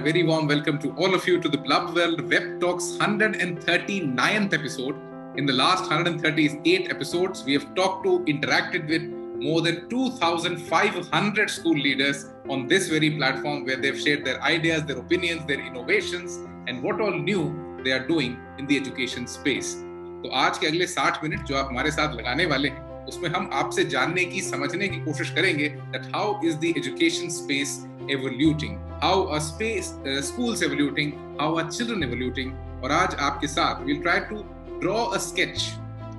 very warm welcome to all of you to the Blub World Web Talks 139th episode. In the last 138 episodes, we have talked to, interacted with more than 2,500 school leaders on this very platform where they've shared their ideas, their opinions, their innovations and what all new they are doing in the education space. तो आज के अगले 60 minute जो आप हमारे साथ लगाने वाले हैं उसमें हम आपसे जानने की, समझने की कोशिश करेंगे that how is the education space evoluting, how are schools evoluting, how are children evoluting. और आज आपके साथ we'll try to draw a sketch,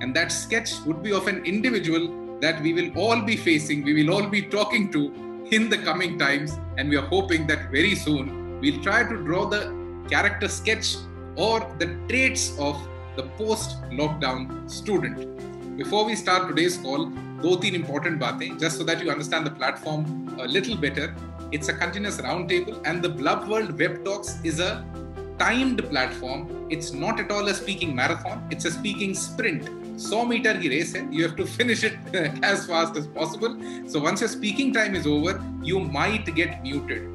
and that sketch would be of an individual that we will all be facing, we will all be talking to in the coming times, and we are hoping that very soon we'll try to draw the character sketch or the traits of the post-lockdown student. Before we start today's call, 2-3 important बातें, just so that you understand the platform a little better. It's a continuous roundtable, and the Blub World Web Talks is a timed platform. It's not at all a speaking marathon. It's a speaking sprint. 100 meter की race है. You have to finish it as fast as possible. So once your speaking time is over, you might get muted.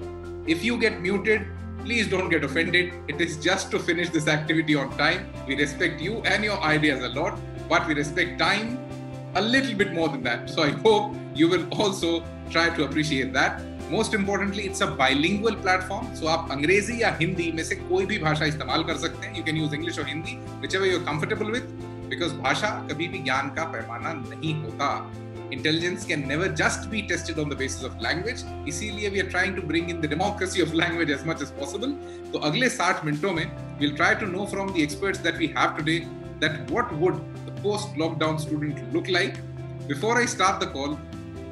If you get muted, please don't get offended. It is just to finish this activity on time. We respect you and your ideas a lot, but we respect time a little bit more than that. So I hope you will also try to appreciate that. Most importantly, it's a bilingual platform. So आप अंग्रेजी या हिंदी में से कोई भी भाषा इस्तेमाल कर सकते हैं. You can use English or Hindi, whichever you're comfortable with, because भाषा कभी भी ज्ञान का पैमाना नहीं होता. Intelligence can never just be tested on the basis of language. इसीलिए we are trying to bring in the democracy of language as much as possible. तो अगले 60 मिनटों में we'll try to know from the experts that we have today that what would the post-lockdown student look like. Before I start the call,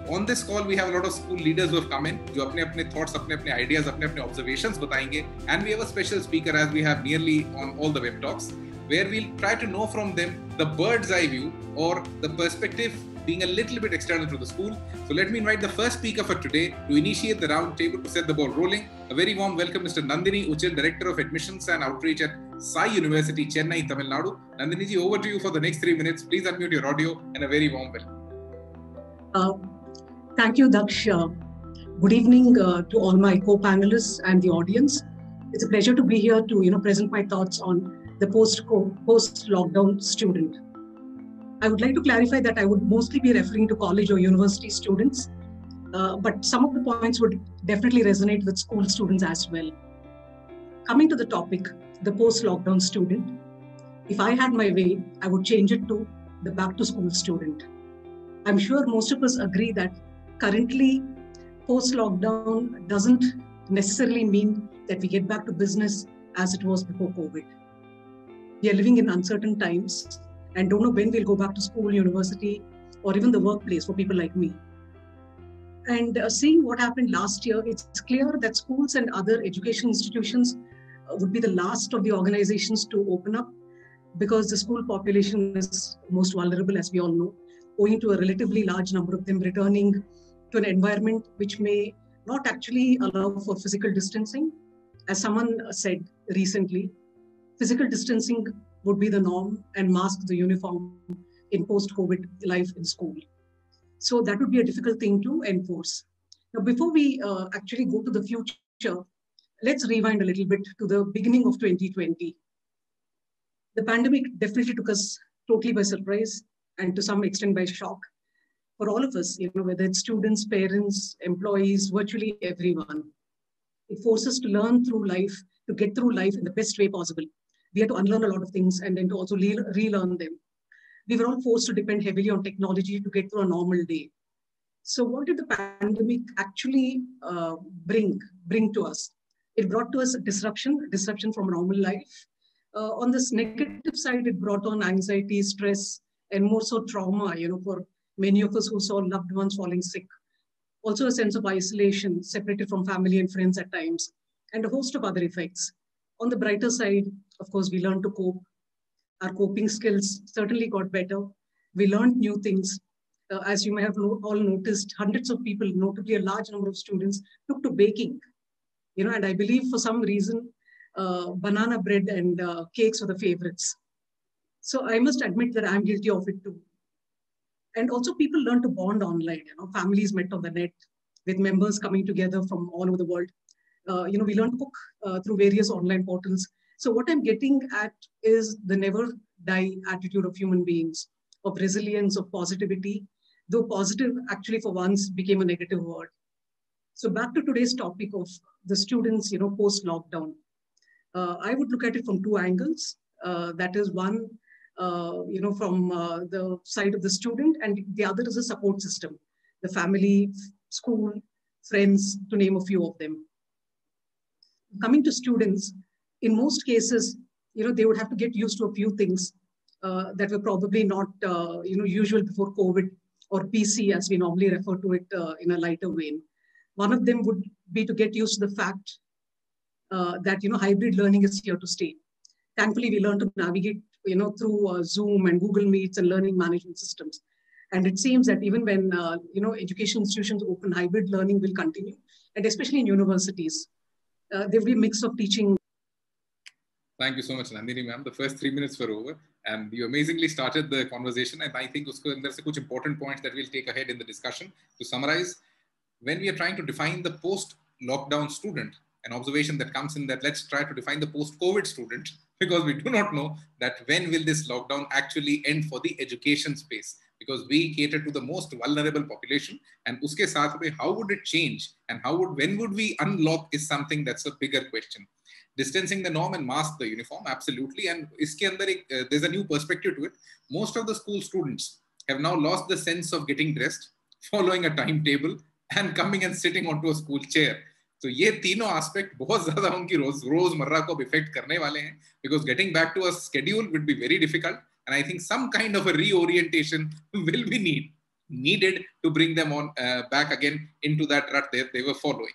on this call we have a lot of school leaders who have come in, जो अपने thoughts, अपने ideas, अपने observations बताएंगे, and we have a special speaker as we have nearly on all the web talks, where we'll try to know from them the bird's eye view or the perspective being a little bit external to the school. So let me invite the first speaker for today to initiate the round table to set the ball rolling. A very warm welcome, Mr. Nandini Uchil, Director of Admissions and Outreach at Sai University, Chennai, Tamil Nadu. Nandini ji, over to you for the next 3 minutes. Please unmute your audio and a very warm welcome. Thank you, Daksh. Good evening to all my co-panelists and the audience. It's a pleasure to be here to present my thoughts on the post-lockdown student. I would like to clarify that I would mostly be referring to college or university students, but some of the points would definitely resonate with school students as well. Coming to the topic, the post-lockdown student, if I had my way, I would change it to the back-to-school student. I'm sure most of us agree that currently, post-lockdown doesn't necessarily mean that we get back to business as it was before COVID. We are living in uncertain times and don't know when we'll go back to school, university, or even the workplace for people like me. And seeing what happened last year, it's clear that schools and other education institutions would be the last of the organizations to open up because the school population is most vulnerable, as we all know, owing to a relatively large number of them returning to an environment which may not actually allow for physical distancing. As someone said recently, physical distancing would be the norm and mask the uniform in post-COVID life in school. So that would be a difficult thing to enforce. Now, before we actually go to the future, let's rewind a little bit to the beginning of 2020. The pandemic definitely took us totally by surprise and to some extent by shock. For all of us, whether it's students, parents, employees, virtually everyone. It forces us to learn through life, to get through life in the best way possible. We had to unlearn a lot of things and then to also relearn them. We were all forced to depend heavily on technology to get through a normal day. So what did the pandemic actually bring to us? It brought to us disruption from normal life. On this negative side, it brought on anxiety, stress, and more so trauma, for many of us who saw loved ones falling sick. Also a sense of isolation, separated from family and friends at times, and a host of other effects. On the brighter side, of course, we learned to cope. Our coping skills certainly got better. We learned new things. As you may have all noticed, hundreds of people, notably a large number of students, took to baking. And I believe for some reason, banana bread and cakes were the favorites. So I must admit that I'm guilty of it too. And also people learn to bond online. Families met on the net with members coming together from all over the world. We learn to cook through various online portals. So what I'm getting at is the never die attitude of human beings, of resilience, of positivity, though positive actually for once became a negative word. So back to today's topic of the students, post-lockdown. I would look at it from two angles. That is one, from the side of the student, and the other is a support system, the family, school, friends, to name a few of them. Coming to students, in most cases, they would have to get used to a few things that were probably not, usual before COVID, or PC as we normally refer to it in a lighter vein. One of them would be to get used to the fact that, hybrid learning is here to stay. Thankfully, we learn to navigate, through Zoom and Google Meets and learning management systems. And it seems that even when, education institutions open, hybrid learning will continue, and especially in universities. There will be a mix of teaching. Thank you so much, Nandini ma'am. The first 3 minutes were over, and you amazingly started the conversation. And I think there's a important points that we'll take ahead in the discussion. To summarize, when we are trying to define the post-lockdown student, an observation that comes in that let's try to define the post-COVID student, because we do not know that when will this lockdown actually end for the education space, because we cater to the most vulnerable population, and uske saath mein, how would it change, and when would we unlock is something that's a bigger question. Distancing the norm and mask the uniform, absolutely, and iske andar there's a new perspective to it. Most of the school students have now lost the sense of getting dressed, following a timetable, and coming and sitting onto a school chair. So ये तीनों aspect बहुत ज़्यादा उनकी रोजमर्रा को affect करने वाले हैं, because getting back to a schedule would be very difficult, and I think some kind of a reorientation will be needed to bring them on back again into that rut they were following.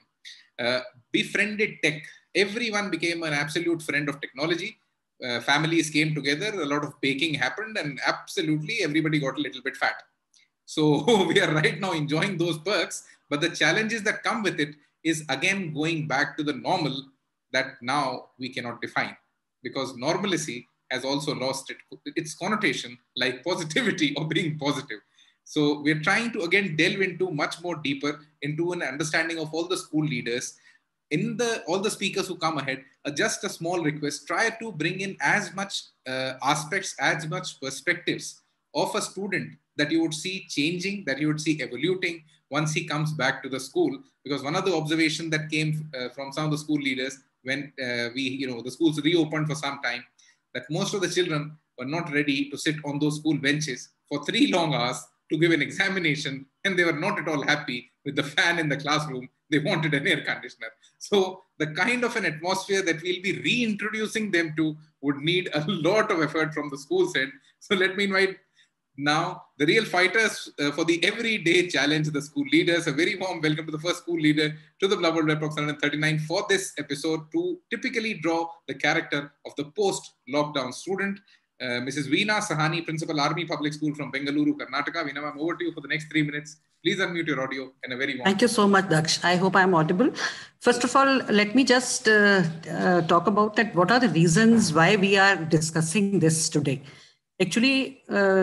Befriended tech. Everyone became an absolute friend of technology. Families came together, a lot of baking happened, and absolutely everybody got a little bit fat. So we are right now enjoying those perks, but the challenges that come with it is again going back to the normal that now we cannot define, because normalcy has also lost its connotation, like positivity or being positive. So we're trying to again delve into much more deeper into an understanding of all the school leaders. All the speakers who come ahead, just a small request, try to bring in as much aspects, as much perspectives of a student that you would see changing, that you would see evoluting once he comes back to the school. Because one of the observations that came from some of the school leaders when the schools reopened for some time, that most of the children were not ready to sit on those school benches for 3 long hours to give an examination, and they were not at all happy with the fan in the classroom. They wanted an air conditioner. So the kind of an atmosphere that we'll be reintroducing them to would need a lot of effort from the school side. So let me invite now the real fighters for the everyday challenge, the school leaders. A very warm welcome to the first school leader to the Blub World Web Talks 139 for this episode, to typically draw the character of the post-lockdown student. Mrs. Veena Sahani, Principal Army Public School from Bengaluru, Karnataka. Veena, I'm over to you for the next 3 minutes. Please unmute your audio and a very warm. Thank you so much, Daksh. I hope I'm audible. First of all, let me just talk about that. What are the reasons why we are discussing this today? Actually,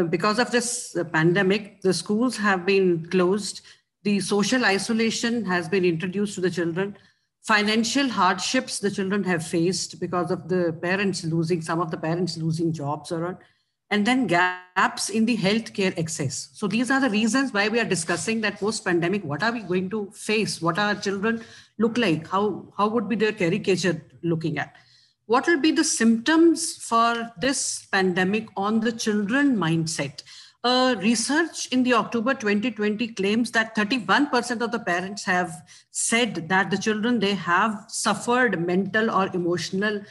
because of this pandemic, the schools have been closed. The social isolation has been introduced to the children. Financial hardships the children have faced because of some of the parents losing jobs and then gaps in the healthcare access. So these are the reasons why we are discussing that post-pandemic, what are we going to face? What our children look like? How would be their caricature looking at? What will be the symptoms for this pandemic on the children mindset? Research in the October 2020 claims that 31% of the parents have said that the children, they have suffered mental or emotional,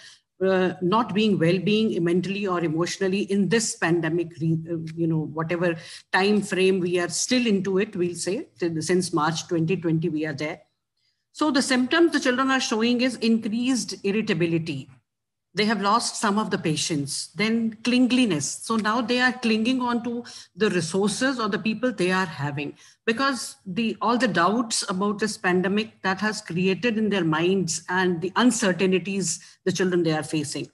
not being well-being mentally or emotionally in this pandemic, whatever time frame we are still into it, we'll say, since March 2020, we are there. So the symptoms the children are showing is increased irritability. They have lost some of the patience, then clinginess. So now they are clinging on to the resources or the people they are having, because all the doubts about this pandemic that has created in their minds and the uncertainties the children they are facing.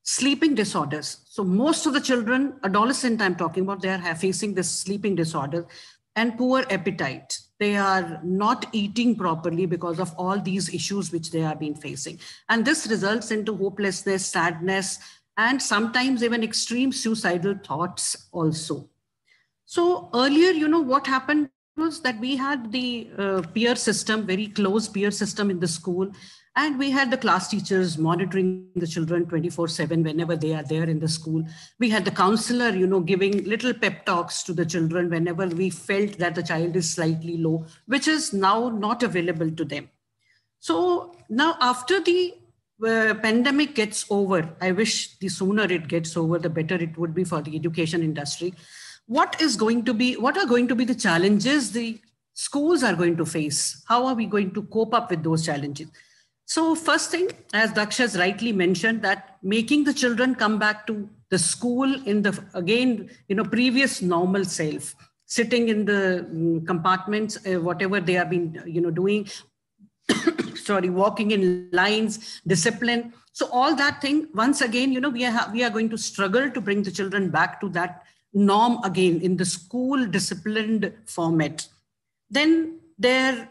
Sleeping disorders. So most of the children, adolescent I'm talking about, they are facing this sleeping disorder and poor appetite. They are not eating properly because of all these issues which they have been facing. And this results into hopelessness, sadness, and sometimes even extreme suicidal thoughts also. So earlier, what happened was that we had the peer system, very close peer system in the school. And we had the class teachers monitoring the children 24/7 whenever they are there in the school. We had the counselor, giving little pep talks to the children whenever we felt that the child is slightly low, which is now not available to them. So now after the pandemic gets over, I wish the sooner it gets over, the better it would be for the education industry. What are going to be the challenges the schools are going to face? How are we going to cope up with those challenges? So first thing, as Daksh has rightly mentioned, that making the children come back to the school in the, again, previous normal self, sitting in the compartments, whatever they have been, doing, walking in lines, discipline. So all that thing, once again, we are going to struggle to bring the children back to that norm again in the school disciplined format. Then their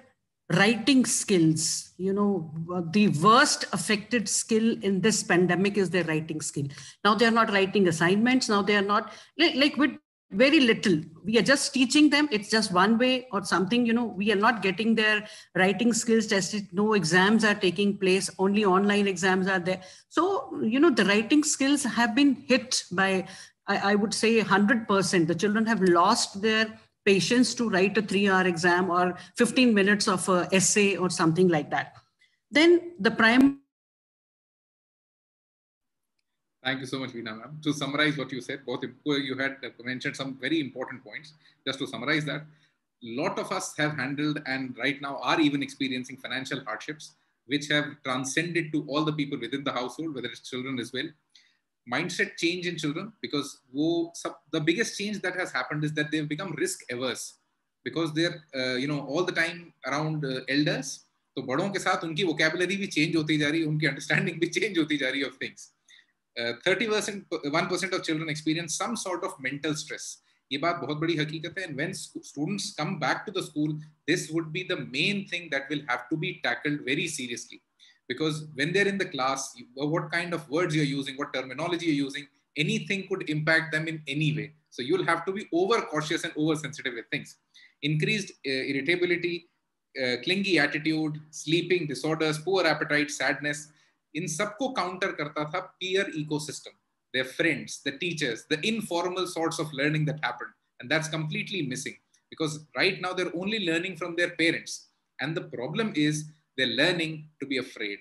writing skills, the worst affected skill in this pandemic is their writing skill. Now they are not writing assignments. Now they are not like with very little. We are just teaching them. It's just one way or something, we are not getting their writing skills tested. No exams are taking place. Only online exams are there. So, the writing skills have been hit by, I would say 100%. The children have lost their patience to write a 3-hour exam or 15 minutes of an essay or something like that. Then the Thank you so much, Veena ma'am. To summarize what you said, both you had mentioned some very important points. Just to summarize that, a lot of us have handled and right now are even experiencing financial hardships, which have transcended to all the people within the household, whether it's children as well. Mindset change in children, because the biggest change that has happened is that they've become risk averse because they're all the time around elders. So बड़ों के साथ उनकी vocabulary भी change होती जा रही है, उनकी understanding भी change होती जा रही है of things. 1% of children experience some sort of mental stress. ये बात बहुत बड़ी हकीकत है. And when students come back to the school, this would be the main thing that will have to be tackled very seriously. Because when they're in the class, what kind of words you're using, what terminology you're using, anything could impact them in any way. So you'll have to be over cautious and oversensitive with things. Increased irritability, clingy attitude, sleeping disorders, poor appetite, sadness. In सबको counter करता था peer ecosystem, their friends, the teachers, the informal sorts of learning that happened. And that's completely missing because right now they're only learning from their parents. And the problem is they're learning to be afraid.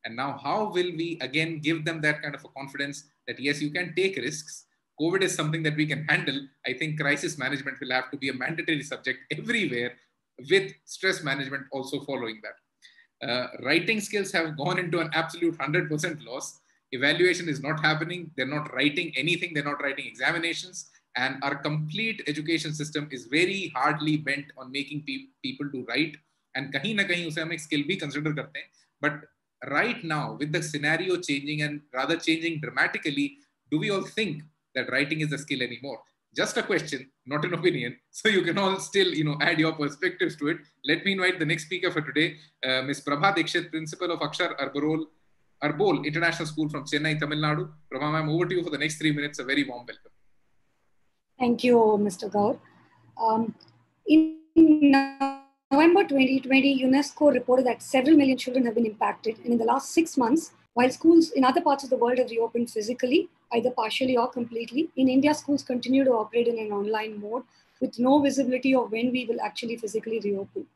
And now how will we again give them that kind of a confidence that yes, you can take risks. COVID is something that we can handle. I think crisis management will have to be a mandatory subject everywhere, with stress management also following that. Writing skills have gone into an absolute 100% loss. Evaluation is not happening. They're not writing anything. They're not writing examinations. And our complete education system is very hardly bent on making people to write. And kahin na kahin use hum ek skill bhi consider karte hain. But right now, with the scenario changing and rather changing dramatically, do we all think that writing is a skill anymore? Just a question, not an opinion. So you can all still, add your perspectives to it. Let me invite the next speaker for today, Ms. Prabha Dikshit, Principal of Akshar Arbol International School from Chennai, Tamil Nadu. Prabha ma'am, over to you for the next 3 minutes. A very warm welcome. Thank you, Mr. Gaur. In November 2020, UNESCO reported that several million children have been impacted. And in the last 6 months, while schools in other parts of the world have reopened physically, either partially or completely, in India, schools continue to operate in an online mode with no visibility of when we will actually physically reopen.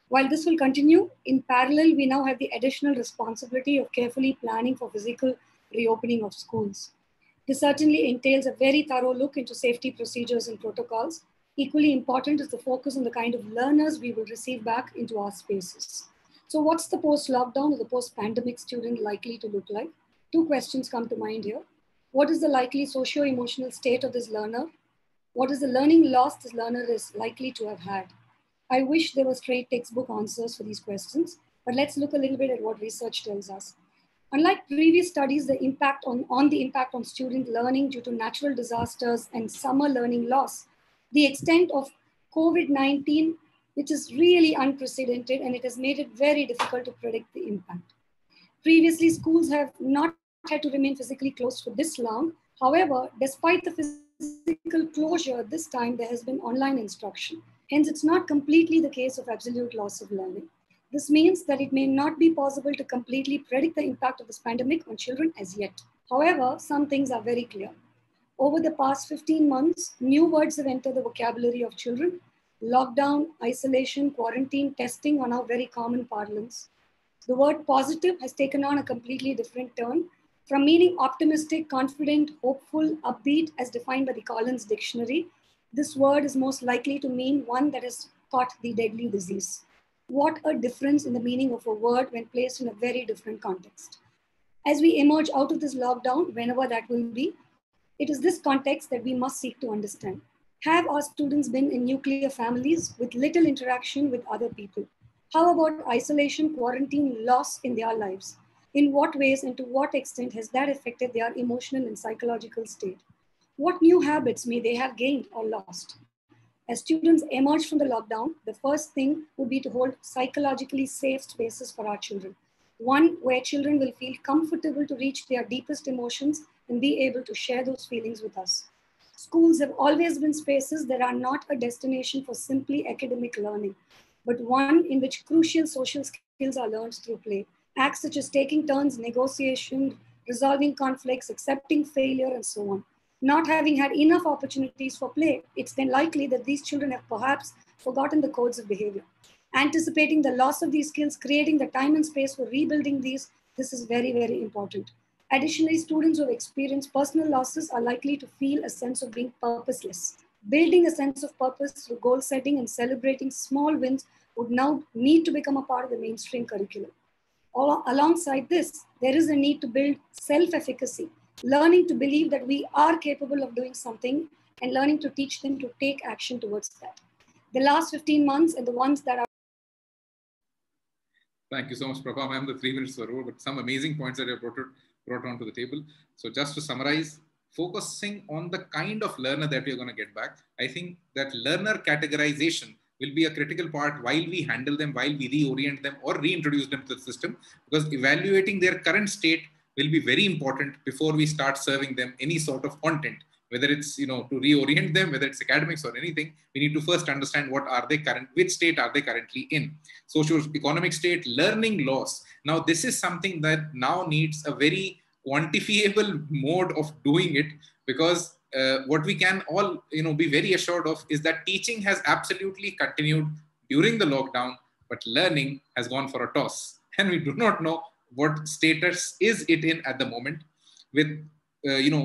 While this will continue, in parallel, we now have the additional responsibility of carefully planning for physical reopening of schools. This certainly entails a very thorough look into safety procedures and protocols. Equally important is the focus on the kind of learners we will receive back into our spaces. So what's the post-lockdown or the post-pandemic student likely to look like? 2 questions come to mind here. What is the likely socio-emotional state of this learner? What is the learning loss this learner is likely to have had? I wish there were straight textbook answers for these questions, but let's look a little bit at what research tells us. Unlike previous studies, the impact on student learning due to natural disasters and summer learning loss, the extent of COVID-19 which is really unprecedented, and it has made it very difficult to predict the impact. Previously, schools have not had to remain physically closed for this long. However, despite the physical closure, this time there has been online instruction. Hence, it's not completely the case of absolute loss of learning. This means that it may not be possible to completely predict the impact of this pandemic on children as yet. However, some things are very clear. Over the past 15 months, new words have entered the vocabulary of children. Lockdown, isolation, quarantine, testing are now very common parlance. The word positive has taken on a completely different turn. From meaning optimistic, confident, hopeful, upbeat, as defined by the Collins Dictionary, this word is most likely to mean one that has caught the deadly disease. What a difference in the meaning of a word when placed in a very different context. As we emerge out of this lockdown, whenever that will be, it is this context that we must seek to understand. Have our students been in nuclear families with little interaction with other people? How about isolation, quarantine, loss in their lives? In what ways and to what extent has that affected their emotional and psychological state? What new habits may they have gained or lost? As students emerge from the lockdown, the first thing would be to hold psychologically safe spaces for our children. One where children will feel comfortable to reach their deepest emotions and be able to share those feelings with us. Schools have always been spaces that are not a destination for simply academic learning, but one in which crucial social skills are learned through play. Acts such as taking turns, negotiation, resolving conflicts, accepting failure, and so on. Not having had enough opportunities for play, it's then likely that these children have perhaps forgotten the codes of behavior. Anticipating the loss of these skills, creating the time and space for rebuilding these, this is very, very important. Additionally, students who have experienced personal losses are likely to feel a sense of being purposeless. Building a sense of purpose through goal setting and celebrating small wins would now need to become a part of the mainstream curriculum. Alongside this, there is a need to build self-efficacy, learning to believe that we are capable of doing something and learning to teach them to take action towards that. The last 15 months and the ones that are... Thank you so much, Prabha ma'am. The 3 minutes were over, but some amazing points that you brought onto the table. So just to summarize, focusing on the kind of learner that you're going to get back, I think that learner categorization will be a critical part while we handle them, while we reorient them or reintroduce them to the system, because evaluating their current state will be very important before we start serving them any sort of content, whether it's, to reorient them, whether it's academics or anything. We need to first understand which state are they currently in. Socio-economic state, learning loss. Now, this is something that now needs a very quantifiable mode of doing it, because what we can all be very assured of is that teaching has absolutely continued during the lockdown, but learning has gone for a toss, and we do not know what status is it in at the moment. With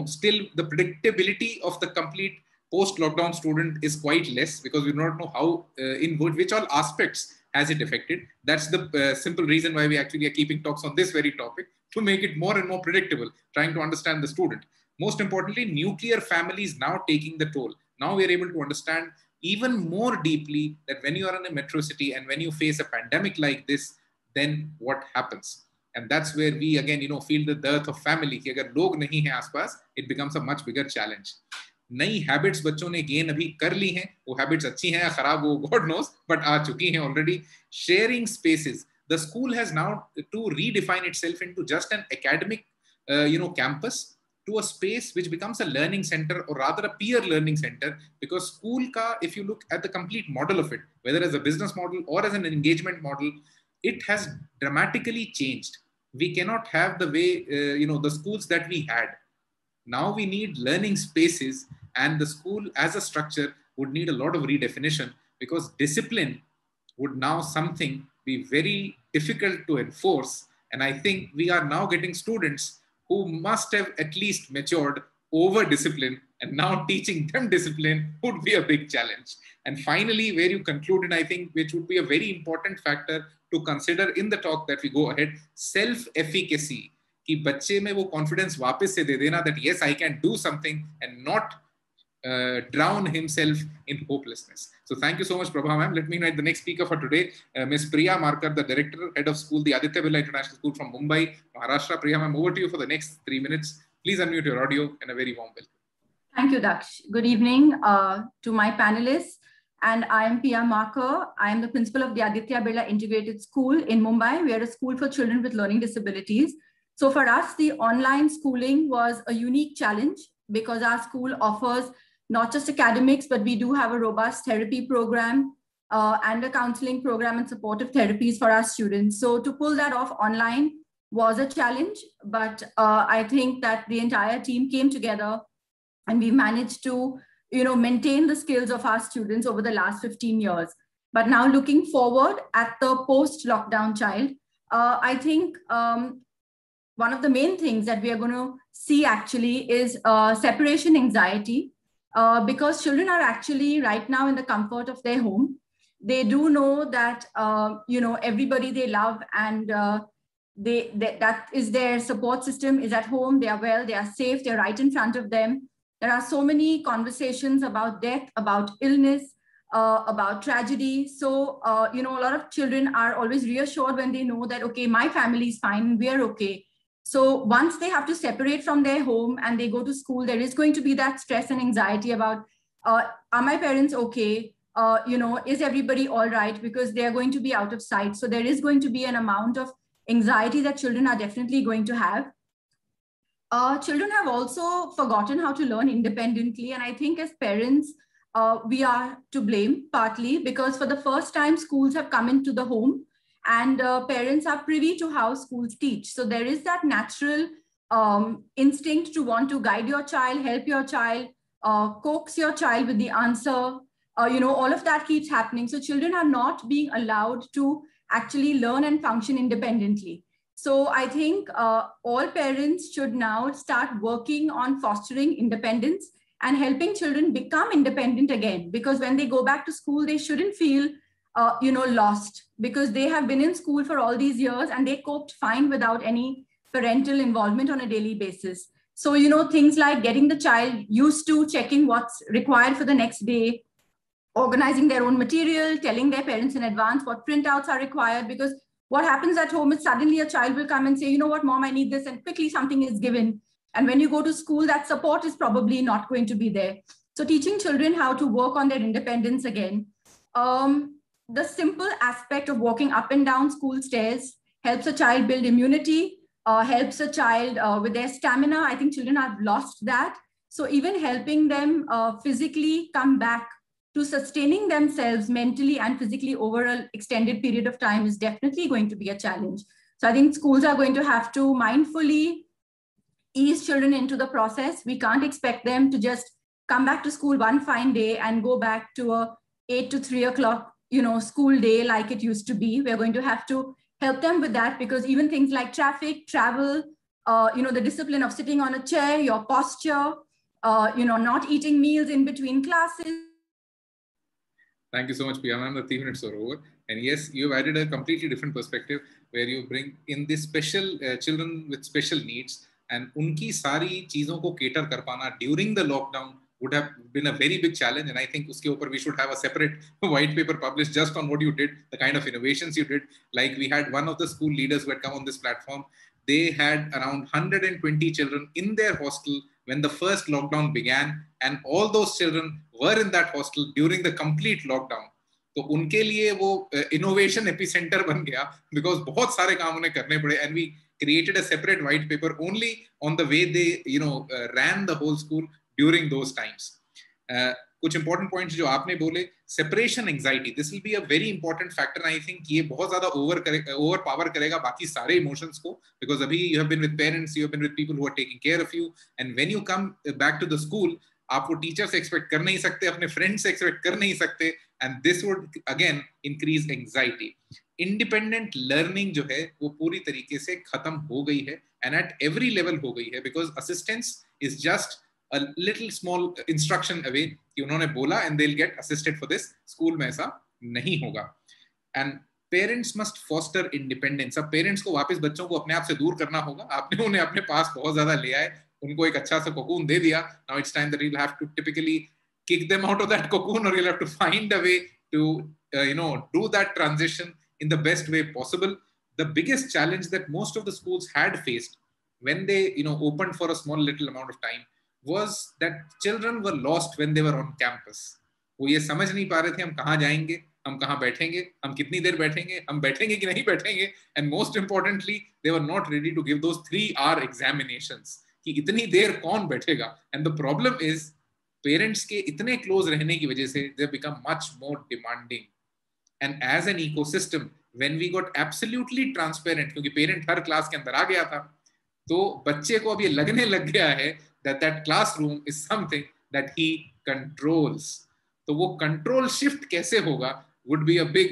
still the predictability of the complete post-lockdown student is quite less, because we do not know how in which all aspects has it affected. That's the simple reason why we actually are keeping talks on this very topic, to make it more and more predictable, trying to understand the student. Most importantly, nuclear families now taking the toll. Now we are able to understand even more deeply that when you are in a metro city and when you face a pandemic like this, then what happens? And that's where we again, feel the dearth of family. कि अगर लोग नहीं हैं आसपास, it becomes a much bigger challenge. नई habits बच्चों ने gain अभी कर ली हैं, वो हैबिट्स अच्छी हैं या खराब, वो गॉड नोस, बट आ चुकी हैं already. Sharing spaces, the school has now to redefine itself into just an academic campus to a space which becomes a learning center, or rather a peer learning center, because school ka, if you look at the complete model of it, whether as a business model or as an engagement model, it has dramatically changed. We cannot have the way the schools that we had. Now we need learning spaces, and the school as a structure would need a lot of redefinition, because discipline would now something be very difficult to enforce. And I think we are now getting students who must have at least matured over discipline, and now teaching them discipline would be a big challenge. And finally, where you concluded, I think, which would be a very important factor to consider in the talk that we go ahead, self-efficacy. कि बच्चे में वो confidence वापस से दे देना that yes, I can do something, and not drown himself in hopelessness. So thank you so much, Prabha ma'am. Let me invite the next speaker for today, Ms. Priya Markar, the Director, Head of School, the Aditya Birla International School from Mumbai, Maharashtra. Priya ma'am, over to you for the next 3 minutes. Please unmute your audio, and a very warm welcome. Thank you, Daksh. Good evening to my panelists And I'm Pia Marker. I'm the principal of the Aditya Birla Integrated School in Mumbai. We are a school for children with learning disabilities. So for us, the online schooling was a unique challenge because our school offers not just academics, but we do have a robust therapy program and a counseling program and supportive therapies for our students. So to pull that off online was a challenge, but I think that the entire team came together and we managed to maintain the skills of our students over the last 15 years. But now looking forward at the post-lockdown child, I think one of the main things that we are going to see actually is separation anxiety, because children are actually right now in the comfort of their home. They do know that, everybody they love and that is their support system is at home. They are well, they are safe, they're right in front of them. There are so many conversations about death, about illness, about tragedy. So, a lot of children are always reassured when they know that, okay, my family is fine, we're okay. So once they have to separate from their home and they go to school, there is going to be that stress and anxiety about, are my parents okay? Is everybody all right? Because they're going to be out of sight. So there is going to be an amount of anxiety that children are definitely going to have. Children have also forgotten how to learn independently. And I think as parents, we are to blame partly because for the first time, schools have come into the home and parents are privy to how schools teach. So there is that natural instinct to want to guide your child, help your child, coax your child with the answer. All of that keeps happening. So children are not being allowed to actually learn and function independently. So I think all parents should now start working on fostering independence and helping children become independent again. Because when they go back to school, they shouldn't feel, lost because they have been in school for all these years and they coped fine without any parental involvement on a daily basis. So, things like getting the child used to checking what's required for the next day, organizing their own material, telling their parents in advance what printouts are required, because what happens at home is suddenly a child will come and say, you know what, mom, I need this, and quickly something is given. And when you go to school, that support is probably not going to be there. So teaching children how to work on their independence again. The simple aspect of walking up and down school stairs helps a child build immunity, helps a child with their stamina. I think children have lost that. So even helping them physically come back to sustaining themselves mentally and physically over an extended period of time is definitely going to be a challenge. So I think schools are going to have to mindfully ease children into the process. We can't expect them to just come back to school one fine day and go back to a 8 to 3 o'clock, school day like it used to be. We're going to have to help them with that because even things like traffic, travel, the discipline of sitting on a chair, your posture, not eating meals in between classes. Thank you so much, Pia ma'am. The 3 minutes are over. And yes, you've added a completely different perspective where you bring in this special children with special needs and unki sari cheezon ko cater kar pana during the lockdown would have been a very big challenge. And I think uske upar we should have a separate white paper published just on what you did, the kind of innovations you did. Like we had one of the school leaders who had come on this platform. They had around 120 children in their hostel when the first lockdown began, and all those children were in that hostel during the complete lockdown. तो उनके लिए वो innovation epicenter बन गया because बहुत सारे काम उन्हें करने पड़े, and we created a separate white paper only on the way they ran the whole school during those times. कुछ important points जो आपने बोले, separation anxiety, this will be a very important factor. I think ये बहुत ज़्यादा overpower करेगा बाकी सारे emotions को, because अभी you have been with parents, you have been with people who are taking care of you, and when you come back to the school, आप वो teacher से expect कर नहीं सकते, अपने friends से expect कर नहीं सकते, and this would again increase anxiety. Independent learning जो है वो पूरी तरीके से खत्म हो गई है, and at every level हो गई है, because assistance is just a little small instruction away कि उन्होंने बोला and they'll get assisted for this. School में ऐसा नहीं होगा. And parents must foster independence. अब parents को वापस बच्चों को अपने आप से दूर करना होगा. आपने उन्हें अपने पास बहुत ज़्यादा ले आए, उनको एक अच्छा सा cocoon दे दिया. Now it's time that you'll have to typically kick them out of that cocoon, or you'll have to find a way to do that transition in the best way possible. The biggest challenge that most of the schools had faced when they opened for a small little amount of time was that children were lost when they were on campus. वो ये समझ नहीं पा रहे थे हम कहाँ जाएंगे, हम कहाँ बैठेंगे, हम कितनी देर बैठेंगे, हम बैठेंगे कि नहीं बैठेंगे, and most importantly they were not ready to give those 3 hour examinations कि इतनी देर कौन बैठेगा. And the problem is parents के इतने क्लोज रहने की वजह से they become much more demanding. And as an ecosystem when we got absolutely transparent, क्योंकि पेरेंट हर क्लास के अंदर आ गया था, तो बच्चे को अब ये लगने लग गया है that classroom is something that he controls. तो वो control shift कैसे होगा would be a big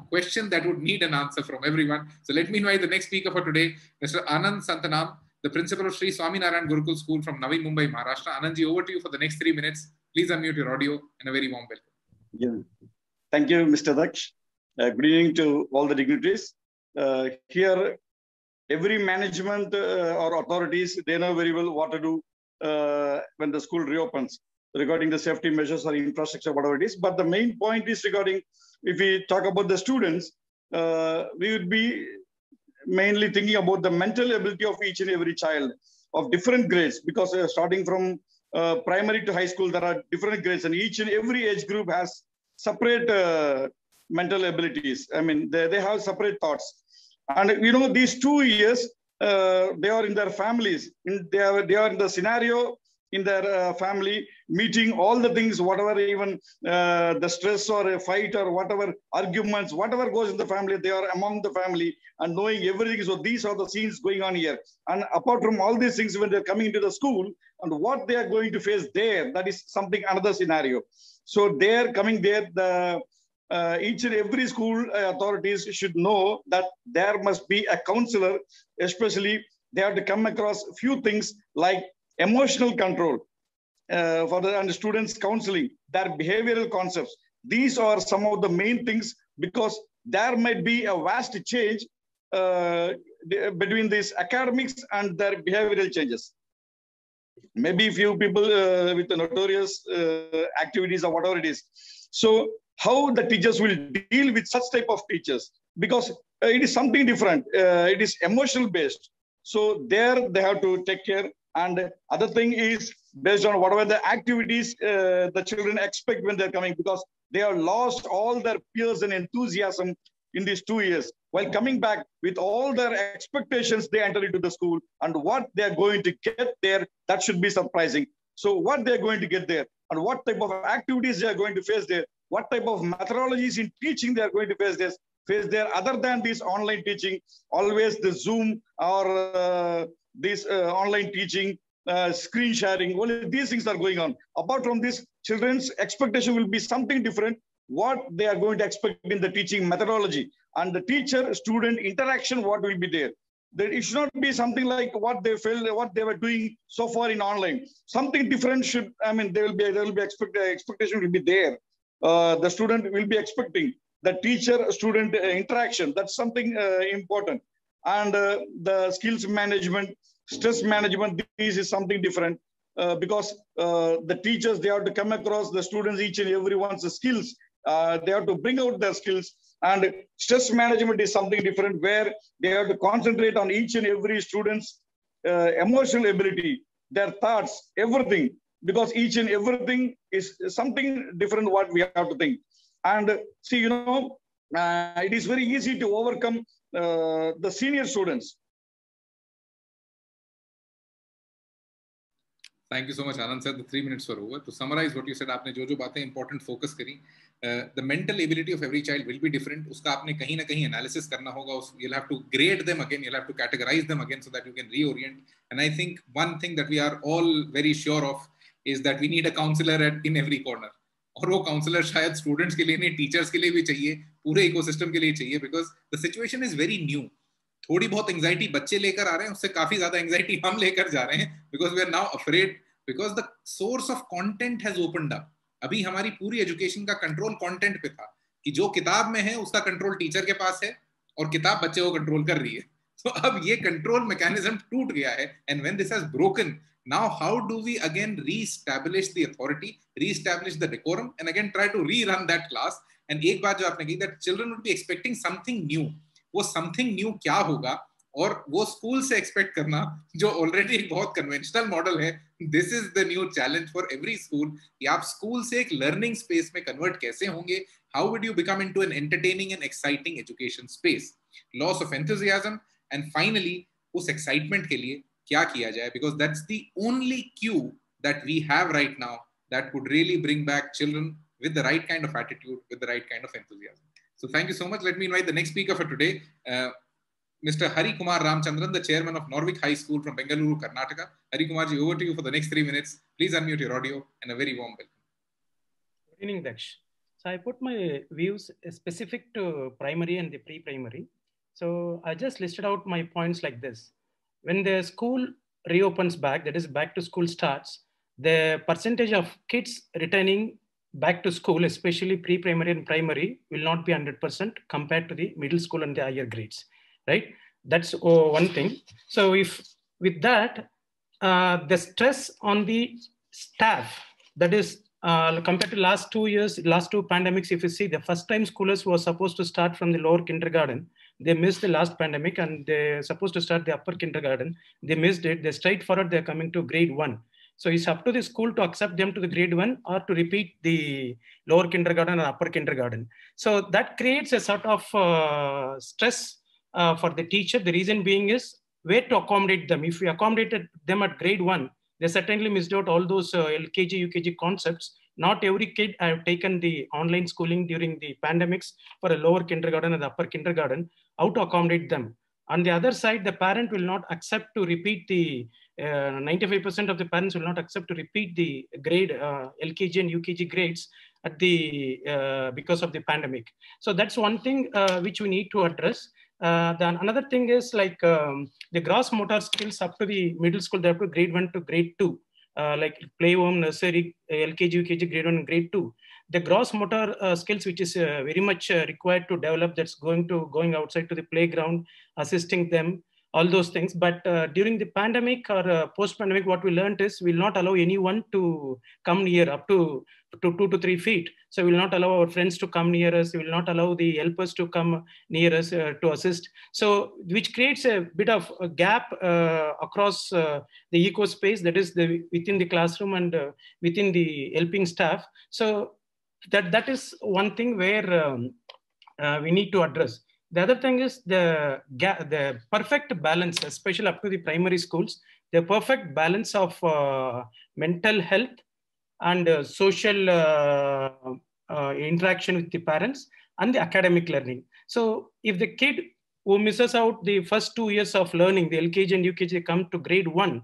question that would need an answer from everyone. So let me invite the next speaker for today, Mr. Anand Santanam, the principal of Sri Swaminarayan Gurukul School from Navi Mumbai, Maharashtra. Anandji, over to you for the next 3 minutes. Please unmute your audio and a very warm welcome. Yeah. Thank you, Mr. Daksh. Good evening to all the dignitaries. Here, every management or authorities, they know very well what to do when the school reopens regarding the safety measures or infrastructure, whatever it is. But the main point is regarding, if we talk about the students, we would be mainly thinking about the mental ability of each and every child of different grades, because starting from primary to high school, there are different grades, and each and every age group has separate mental abilities. I mean, they have separate thoughts. And these 2 years, they are in their families. They are in the scenario in their family, meeting all the things, whatever, even the stress or a fight or whatever, arguments, whatever goes in the family, they are among the family and knowing everything. So these are the scenes going on here. And apart from all these things, when they're coming into the school and what they are going to face there, that is something, another scenario. So they're coming there, each and every school authorities should know that there must be a counselor, especially they have to come across a few things like emotional control for the students counseling, their behavioral concepts. These are some of the main things, because there might be a vast change between these academics and their behavioral changes. Maybe few people with the notorious activities or whatever it is. So how the teachers will deal with such type of teachers, because it is something different. It is emotional based. So there they have to take care. And other thing is based on whatever the activities the children expect when they're coming, because they have lost all their peers and enthusiasm in these 2 years. While coming back with all their expectations, they enter into the school, and what they're going to get there, that should be surprising. So what they're going to get there, and what type of activities they are going to face there, what type of methodologies in teaching they are going to face there, other than this online teaching, always the Zoom or this online teaching, screen sharing, only these things are going on. Apart from this, children's expectation will be something different, what they are going to expect in the teaching methodology, and the teacher-student interaction, what will be there. It should not be something like what they felt, what they were doing so far in online. Something different should, I mean, there will be expectation will be there. The student will be expecting the teacher-student interaction. That's something important. And the skills management, stress management, this is something different, because the teachers, they have to come across the students, each and everyone's skills. They have to bring out their skills. And stress management is something different, where they have to concentrate on each and every student's emotional ability, their thoughts, everything, because each and everything is something different what we have to think. And see, it is very easy to overcome the senior students. Thank you so much, Anand sir. The 3 minutes were over. To summarize what you said, आपने जो बातें important focus करी, the mental ability of every child will be different. उसका आपने कहीं ना कहीं analysis करना होगा. You'll have to grade them again. You'll have to categorize them again so that you can reorient. And I think one thing that we are all very sure of is that we need a counselor in every corner. और वो counselor शायद students के लिए नहीं, teachers के लिए भी चाहिए, पूरे ecosystem के लिए चाहिए, because the situation is very new. थोड़ी बहुत एंजाइटी बच्चे लेकर आ रहे हैं, उससे काफी ज्यादा एंजाइटी हम लेकर जा रहे हैं, because we are now afraid, because the source of content has opened up. अभी हमारी पूरी एजुकेशन का कंट्रोल कंटेंट पे था, कि जो किताब में है उसका कंट्रोल टीचर के पास है और किताब बच्चे को कंट्रोल कर रही है. तो अब ये कंट्रोल मैकेनिज्म टूट गया है, and when this has broken, now how do we again re-establish the authority, re-establish the decorum, and again try to rerun that class? And एक बात जो आपने कही, that children would be expecting something new. वो something new क्या होगा और वो स्कूल से एक्सपेक्ट करना जो ऑलरेडी एक बहुत कन्वेंशनल मॉडल है, this is the new challenge for every school कि आप स्कूल से एक लर्निंग स्पेस में कन्वर्ट कैसे होंगे. How would you become into an entertaining and exciting education space. Loss of enthusiasm and finally उस एक्साइटमेंट के लिए क्या किया जाए, because that's the only cue that we have right now that could really bring back children with the right kind of attitude, with the right kind of enthusiasm. So thank you so much. Let me invite the next speaker for today, Mr. Hari Kumar Ramchandran, the chairman of Norvik High School from Bengaluru, Karnataka. Hari Kumar ji, over to you for the next 3 minutes. Please unmute your audio and a very warm welcome. Good evening, Daksh. So I put my views specific to primary and the pre-primary. So I just listed out my points like this. When the school reopens back, that is back to school starts, the percentage of kids returning back to school, especially pre-primary and primary, will not be 100% compared to the middle school and the higher grades, right? That's one thing. So if with that, the stress on the staff, that is compared to last 2 years, last 2 pandemics, if you see the first time schoolers were supposed to start from the lower kindergarten, they missed the last pandemic and they're supposed to start the upper kindergarten. They missed it. They straight forward, they're coming to grade 1. So it's up to the school to accept them to the grade 1 or to repeat the lower kindergarten or upper kindergarten. So that creates a sort of stress for the teacher. The reason being is where to accommodate them. If we accommodated them at grade 1, they certainly missed out all those LKG, UKG concepts. Not every kid have taken the online schooling during the pandemics for a lower kindergarten and the upper kindergarten. How to accommodate them? On the other side, the parent will not accept to repeat the 95% of the parents will not accept to repeat the grade LKG and UKG grades at the because of the pandemic. So that's one thing which we need to address. Then another thing is like the gross motor skills up to the middle school, they have to grade 1 to grade 2, like play home, nursery, LKG, UKG, grade 1 and grade 2. The gross motor skills, which is very much required to develop, that's going outside to the playground, assisting them, all those things. But during the pandemic or post-pandemic, what we learned is we'll not allow anyone to come near up to 2 to 3 feet. So we'll not allow our friends to come near us. We will not allow the helpers to come near us to assist. So which creates a bit of a gap across the eco space, that is within the classroom and within the helping staff. So that is one thing where we need to address. The other thing is the perfect balance, especially up to the primary schools, the perfect balance of mental health and social interaction with the parents and the academic learning. So if the kid who misses out the first 2 years of learning, the LKG and UKG, come to grade 1,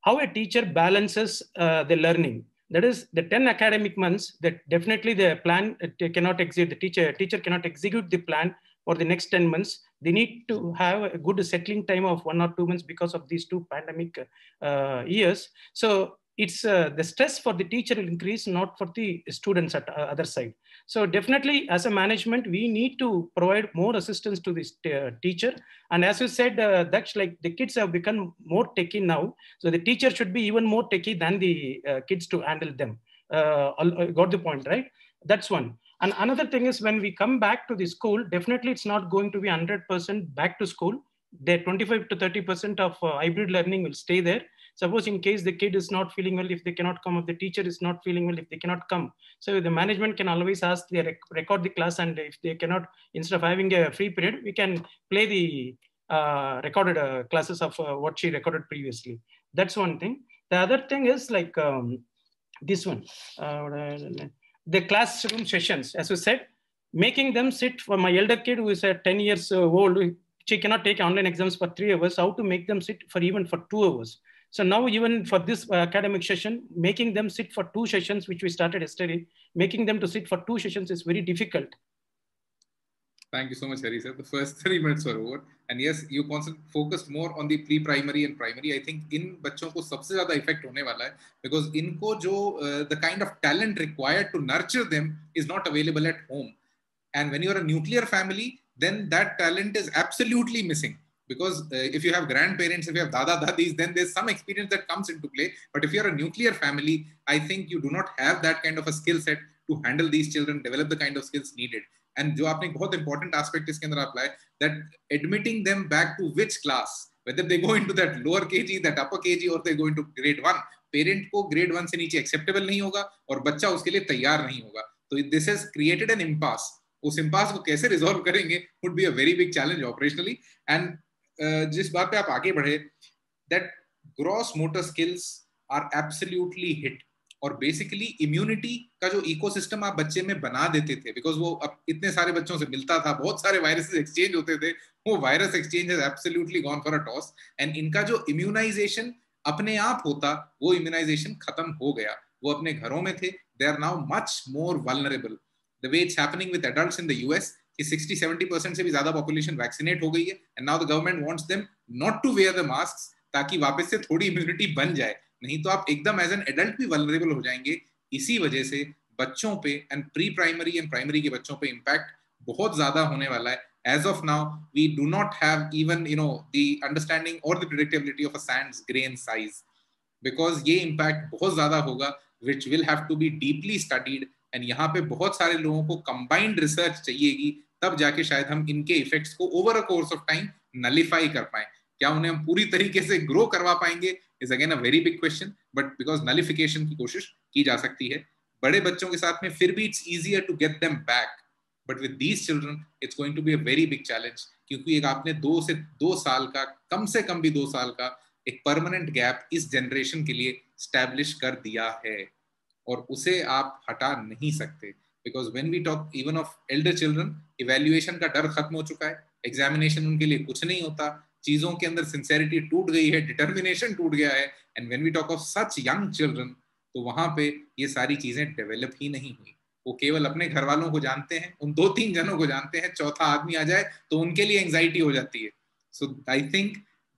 how a teacher balances the learning. That is the 10 academic months that definitely the plan cannot execute, the teacher cannot execute the plan for the next 10 months. They need to have a good settling time of 1 or 2 months because of these 2 pandemic years. So it's the stress for the teacher will increase, not for the students at other side. So definitely as a management, we need to provide more assistance to this teacher. And as you said, that's like the kids have become more techie now. So the teacher should be even more techie than the kids to handle them. Got the point, right? That's one. And another thing is when we come back to the school, definitely it's not going to be 100% back to school. The 25 to 30% of hybrid learning will stay there. Suppose in case the kid is not feeling well, if they cannot come, if the teacher is not feeling well, if they cannot come. So the management can always ask, they record the class, and if they cannot, instead of having a free period, we can play the recorded classes of what she recorded previously. That's one thing. The other thing is like this one, the classroom sessions, as you said, making them sit. For my elder kid who is 10 years old, she cannot take online exams for 3 hours, how to make them sit for even for 2 hours. So now even for this academic session, making them sit for 2 sessions, which we started yesterday, making them to sit for 2 sessions is very difficult. Thank you so much, Hari sir. The first 3 minutes were over. And yes, you focused more on the pre-primary and primary. I think in बच्चों को सबसे ज़्यादा effect होने वाला है, because इनको जो the kind of talent required to nurture them is not available at home. And when you're a nuclear family, then that talent is absolutely missing. Because if you have grandparents, if you have dada dadis, then there's some experience that comes into play. But if you're a nuclear family, I think you do not have that kind of a skill set to handle these children, develop the kind of skills needed. And जो आपने बहुत important aspect इसके अंदर apply, that admitting them back to which class, whether they go into that lower KG, that upper KG, or they go into grade 1, parent को grade 1 से नीचे acceptable नहीं होगा और बच्चा उसके लिए तैयार नहीं होगा. तो this has created an impasse. उस impasse को कैसे resolve करेंगे would be a very big challenge operationally. And जिस बात पे आप आगे बढ़े, that gross motor skills are absolutely hit. और बेसिकली इम्यूनिटी का जो इकोसिस्टम आप बच्चे में बना देते थे, बिकॉज वो अब इतने सारे बच्चों से मिलता था, बहुत सारे वायरसेस एक्सचेंज होते थे, वो virus exchange has absolutely gone for a toss. And इनका जो इम्यूनाइजेशन अपने आप होता, वो इम्यूनाइजेशन खत्म हो गया. वो अपने घरों में थे, they are now much more vulnerable. The way it's happening with adults in the US कि 60-70% से भी ज्यादा पॉपुलेशन वैक्सीनेट हो गई है, and now the government wants them not to wear the mask, ताकि वापस से थोड़ी इम्यूनिटी बन जाए. नहीं तो आप एकदम एज एन एडल्ट भी वल्नरेबल हो जाएंगे. इसी वजह से बच्चों पे and pre primary and primary के बच्चों पे इम्पैक्ट बहुत ज्यादा होने वाला है. As of now, we do not have even the understanding or the predictability of a sand's grain size, because ये impact बहुत ज्यादा होगा, which will have to be deeply studied. And यहाँ पे बहुत सारे लोगों को combined research चाहिएगी, तब जाके शायद हम इनके effects को over a course of time nullify कर पाएं. क्या उन्हें हम पूरी तरीके से ग्रो करवा पाएंगे is again a very big question, but because nullification की कोशिश की जा सकती है. बड़े बच्चों के साथ में फिर भी it's easier to get them back, but with these children it's going to be a very big challenge, क्योंकि एक आपने 2 साल का, कम से कम भी 2 साल का एक परमानेंट गैप इस जनरेशन के लिए स्टैब्लिश कर दिया है, और उसे आप हटा नहीं सकते. because when we talk even of elder children, evaluation का डर खत्म हो चुका है, एग्जामिनेशन उनके लिए कुछ नहीं होता, चीजों के अंदर सिंसेरिटी टूट गई है, डिटर्मिनेशन टूट गया है. And when we talk of such young children, तो वहां पे ये सारी चीजें डेवलप ही नहीं हुई. वो केवल अपने घर वालों को जानते हैं, उन 2-3 जनों को जानते हैं, चौथा आदमी आ जाए तो उनके लिए एंजाइटी हो जाती है. So I think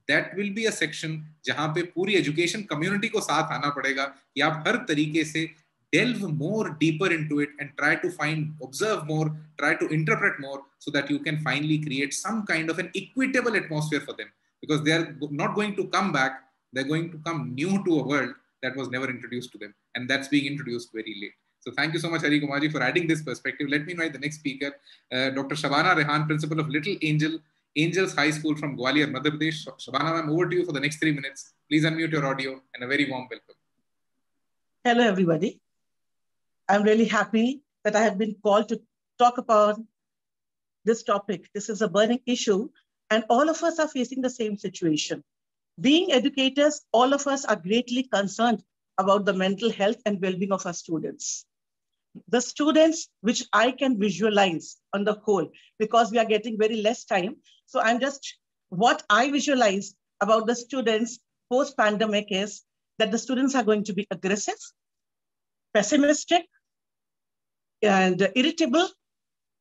that will be a section जहां पे पूरी एजुकेशन कम्युनिटी को साथ आना पड़ेगा कि आप हर तरीके से delve more deeper into it and try to observe more, try to interpret more, so that you can finally create some kind of an equitable atmosphere for them, because they are not going to come back, they're going to come new to a world that was never introduced to them, and that's being introduced very late. So thank you so much, Hari Kumar ji, for adding this perspective. Let me invite the next speaker, Dr. Shabana Rehan, principal of Little Angels High School from Gwalior, Madhya Pradesh. Shabana ma'am, over to you for the next 3 minutes. Please unmute your audio, and a very warm welcome. Hello, everybody. I'm really happy that I have been called to talk about this topic. This is a burning issue, and all of us are facing the same situation. Being educators, all of us are greatly concerned about the mental health and well-being of our students. The students, which I can visualize on the whole, because we are getting very less time. So what I visualize about the students post-pandemic is that the students are going to be aggressive, pessimistic, and irritable,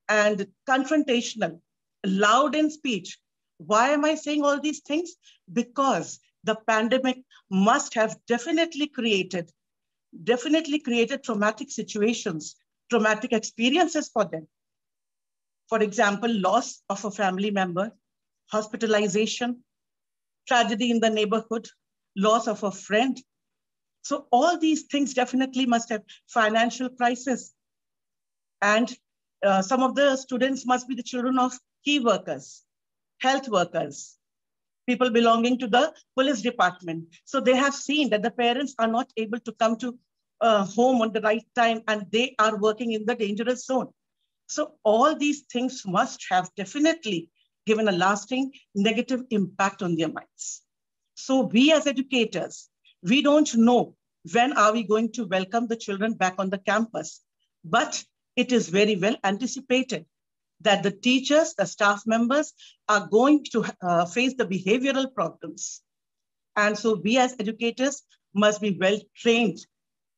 and confrontational, loud in speech. Why am I saying all these things? Because the pandemic must have definitely created traumatic situations, traumatic experiences for them. For example, loss of a family member, hospitalization, tragedy in the neighborhood, loss of a friend. So all these things definitely must have financial crisis. And some of the students must be the children of key workers, health workers, people belonging to the police department. So they have seen that the parents are not able to come to home on the right time, and they are working in the dangerous zone. So all these things must have definitely given a lasting negative impact on their minds. So we as educators, we don't know when are we going to welcome the children back on the campus, but it is very well anticipated that the teachers, the staff members are going to face the behavioral problems. And so we as educators must be well trained,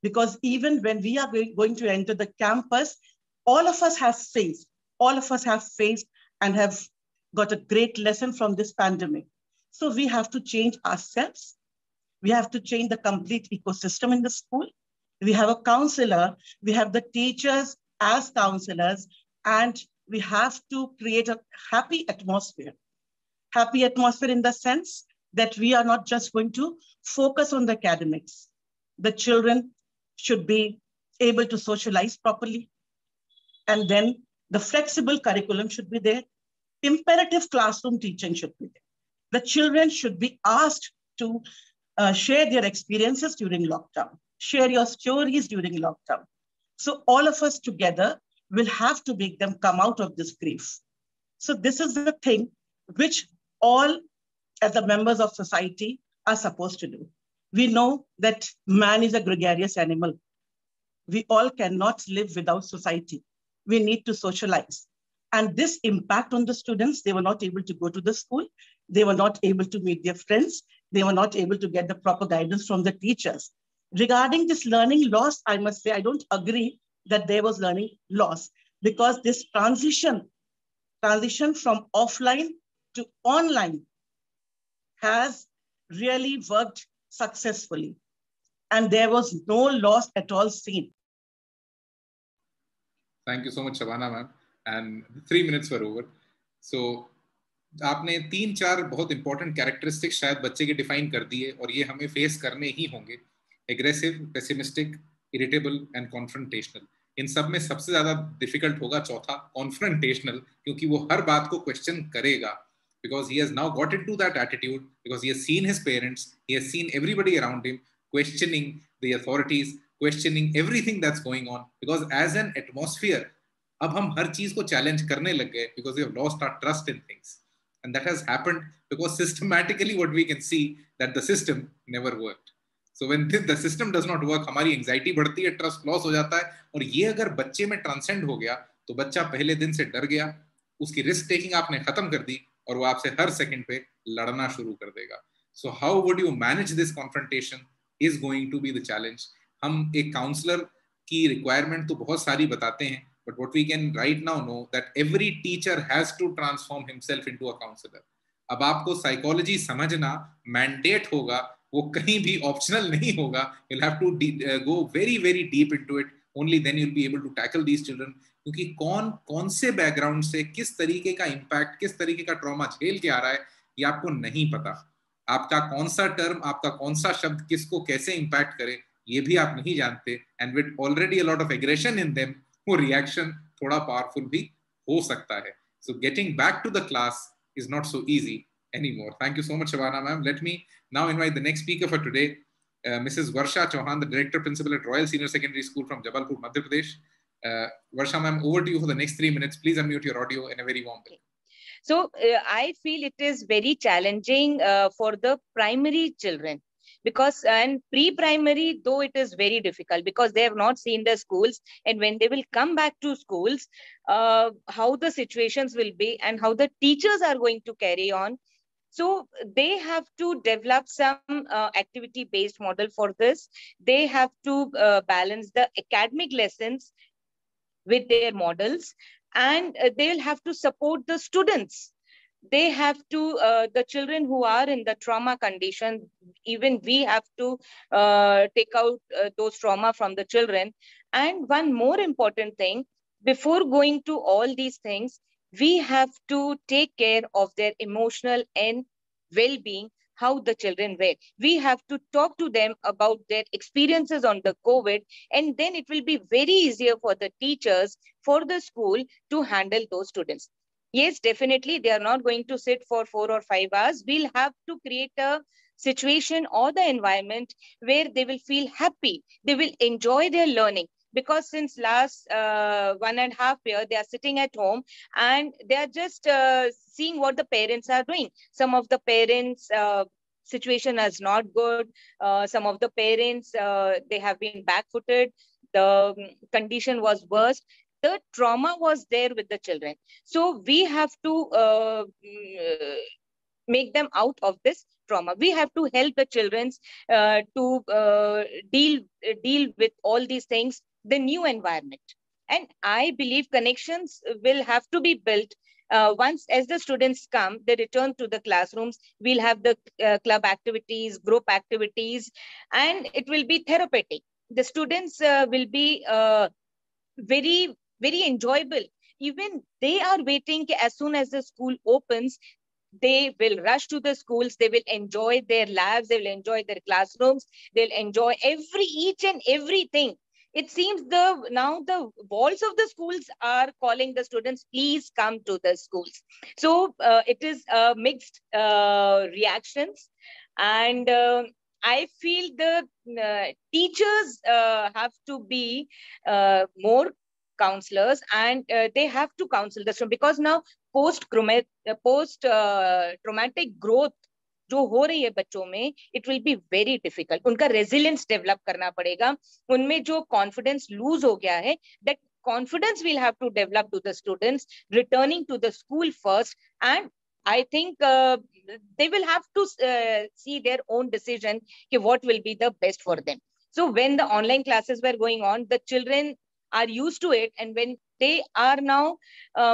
because even when we are going to enter the campus, all of us have faced and have got a great lesson from this pandemic. So we have to change ourselves. We have to change the complete ecosystem in the school. We have a counselor, we have the teachers as counselors, and we have to create a happy atmosphere. Happy atmosphere in the sense that we are not just going to focus on the academics. The children should be able to socialize properly. And then The flexible curriculum should be there. Imperative classroom teaching should be there. The children should be asked to share their experiences during lockdown, share your stories during lockdown. So all of us together will have to make them come out of this grief. So this is the thing which all as the members of society are supposed to do. We know that man is a gregarious animal. We all cannot live without society. We need to socialize. And this impact on the students, they were not able to go to the school. They were not able to meet their friends. They were not able to get the proper guidance from the teachers. Regarding this learning loss, I must say, I don't agree that there was learning loss, because this transition from offline to online has really worked successfully. And there was no loss at all seen. Thank you so much, Shabana ma'am. And 3 minutes were over. So, आपने 3-4 बहुत important characteristics शायद बच्चे के define कर दिए, और ये हमें फेस करने ही होंगे. Aggressive, pessimistic, irritable and confrontational. इन सब में सबसे ज्यादा डिफिकल्ट होगा चौथा, कॉन्फ्रंटेशनल, क्योंकि वो हर बात को क्वेश्चन करेगा, because he has now got into that attitude, because he has seen his parents, he has seen everybody around him questioning the authorities, questioning everything that's going on, because as an atmosphere, अब हम हर चीज को challenge करने लग गए, because we have lost our trust in things. And that has happened because systematically what we can see that the system never worked. So when the system does not work, हमारी anxiety बढ़ती है, trust loss हो जाता है, और ये अगर बच्चे में ट्रांसेंड हो गया तो बच्चा पहले दिन से डर गया, उसकी रिस्क टेकिंग आपने खत्म कर दी, और वो आपसे हर सेकंड पे लड़ना शुरू कर देगा. So how would you manage this confrontation is going to be the challenge. हम एक काउंसलर की रिक्वायरमेंट तो बहुत सारी बताते हैं, but what we can right now know that every teacher has to transform himself into a counselor. अब आपको साइकोलॉजी समझना मैंडेट होगा, वो कहीं भी ऑप्शनल नहीं होगा. You'll have to go very very deep into it. Only then you'll be able to tackle these children. क्योंकि कौन से बैकग्राउंड से किस तरीके का इम्पैक्ट, किस तरीके का ट्रॉमा झेल के आ रहा है, ये आपको नहीं पता. आपका कौन सा टर्म, आपका कौन सा शब्द किसको कैसे इम्पैक्ट करे, ये भी आप नहीं जानते. And with already a lot of aggression in them, वो रिएक्शन थोड़ा पावरफुल भी हो सकता है. So getting back to the class is not so easy anymore. Thank you so much, Shabana ma'am. Let me now invite the next speaker for today, Mrs. Varsha Chauhan, the Director Principal at Royal Senior Secondary School from Jabalpur, Madhya Pradesh. Varsha ma'am, over to you for the next 3 minutes. Please unmute your audio in a very warm way. So I feel it is very challenging for the primary children, because and pre-primary, though it is very difficult because they have not seen the schools, and when they will come back to schools, how the situations will be and how the teachers are going to carry on. So they have to develop some activity-based model for this. They have to balance the academic lessons with their models, and they will have to support the students. They have to, the children who are in the trauma condition, even we have to take out those trauma from the children. And one more important thing, before going to all these things, we have to take care of their emotional and well-being, how the children were. We have to talk to them about their experiences on the COVID, and then it will be very easier for the teachers, for the school to handle those students. Yes, definitely, they are not going to sit for 4 or 5 hours. We'll have to create a situation or the environment where they will feel happy. They will enjoy their learning. Because since last 1.5 years, they are sitting at home and they are just seeing what the parents are doing. Some of the parents' situation is not good. Some of the parents, they have been back-footed. The condition was worse. The trauma was there with the children. So we have to make them out of this trauma. We have to help the children to deal with all these things, the new environment. And I believe connections will have to be built. Once as the students come, they return to the classrooms, we'll have the club activities, group activities, and it will be therapeutic. The students will be very, very enjoyable. Even they are waiting as soon as the school opens, they will rush to the schools, they will enjoy their labs, they will enjoy their classrooms, they'll enjoy each and everything it seems now the walls of the schools are calling the students, please come to the schools. So it is mixed reactions. And I feel the teachers have to be more counselors, and they have to counsel the student, because now post traumatic growth जो हो रही है बच्चों में, it will be very difficult. उनका resilience develop करना पड़ेगा. उनमें जो confidence lose हो गया है, that confidence will have to develop to the students returning to the school first. And I think they will have to see their own decision what will be the best for them. So when the online classes were going on, the children are used to it, and when they are now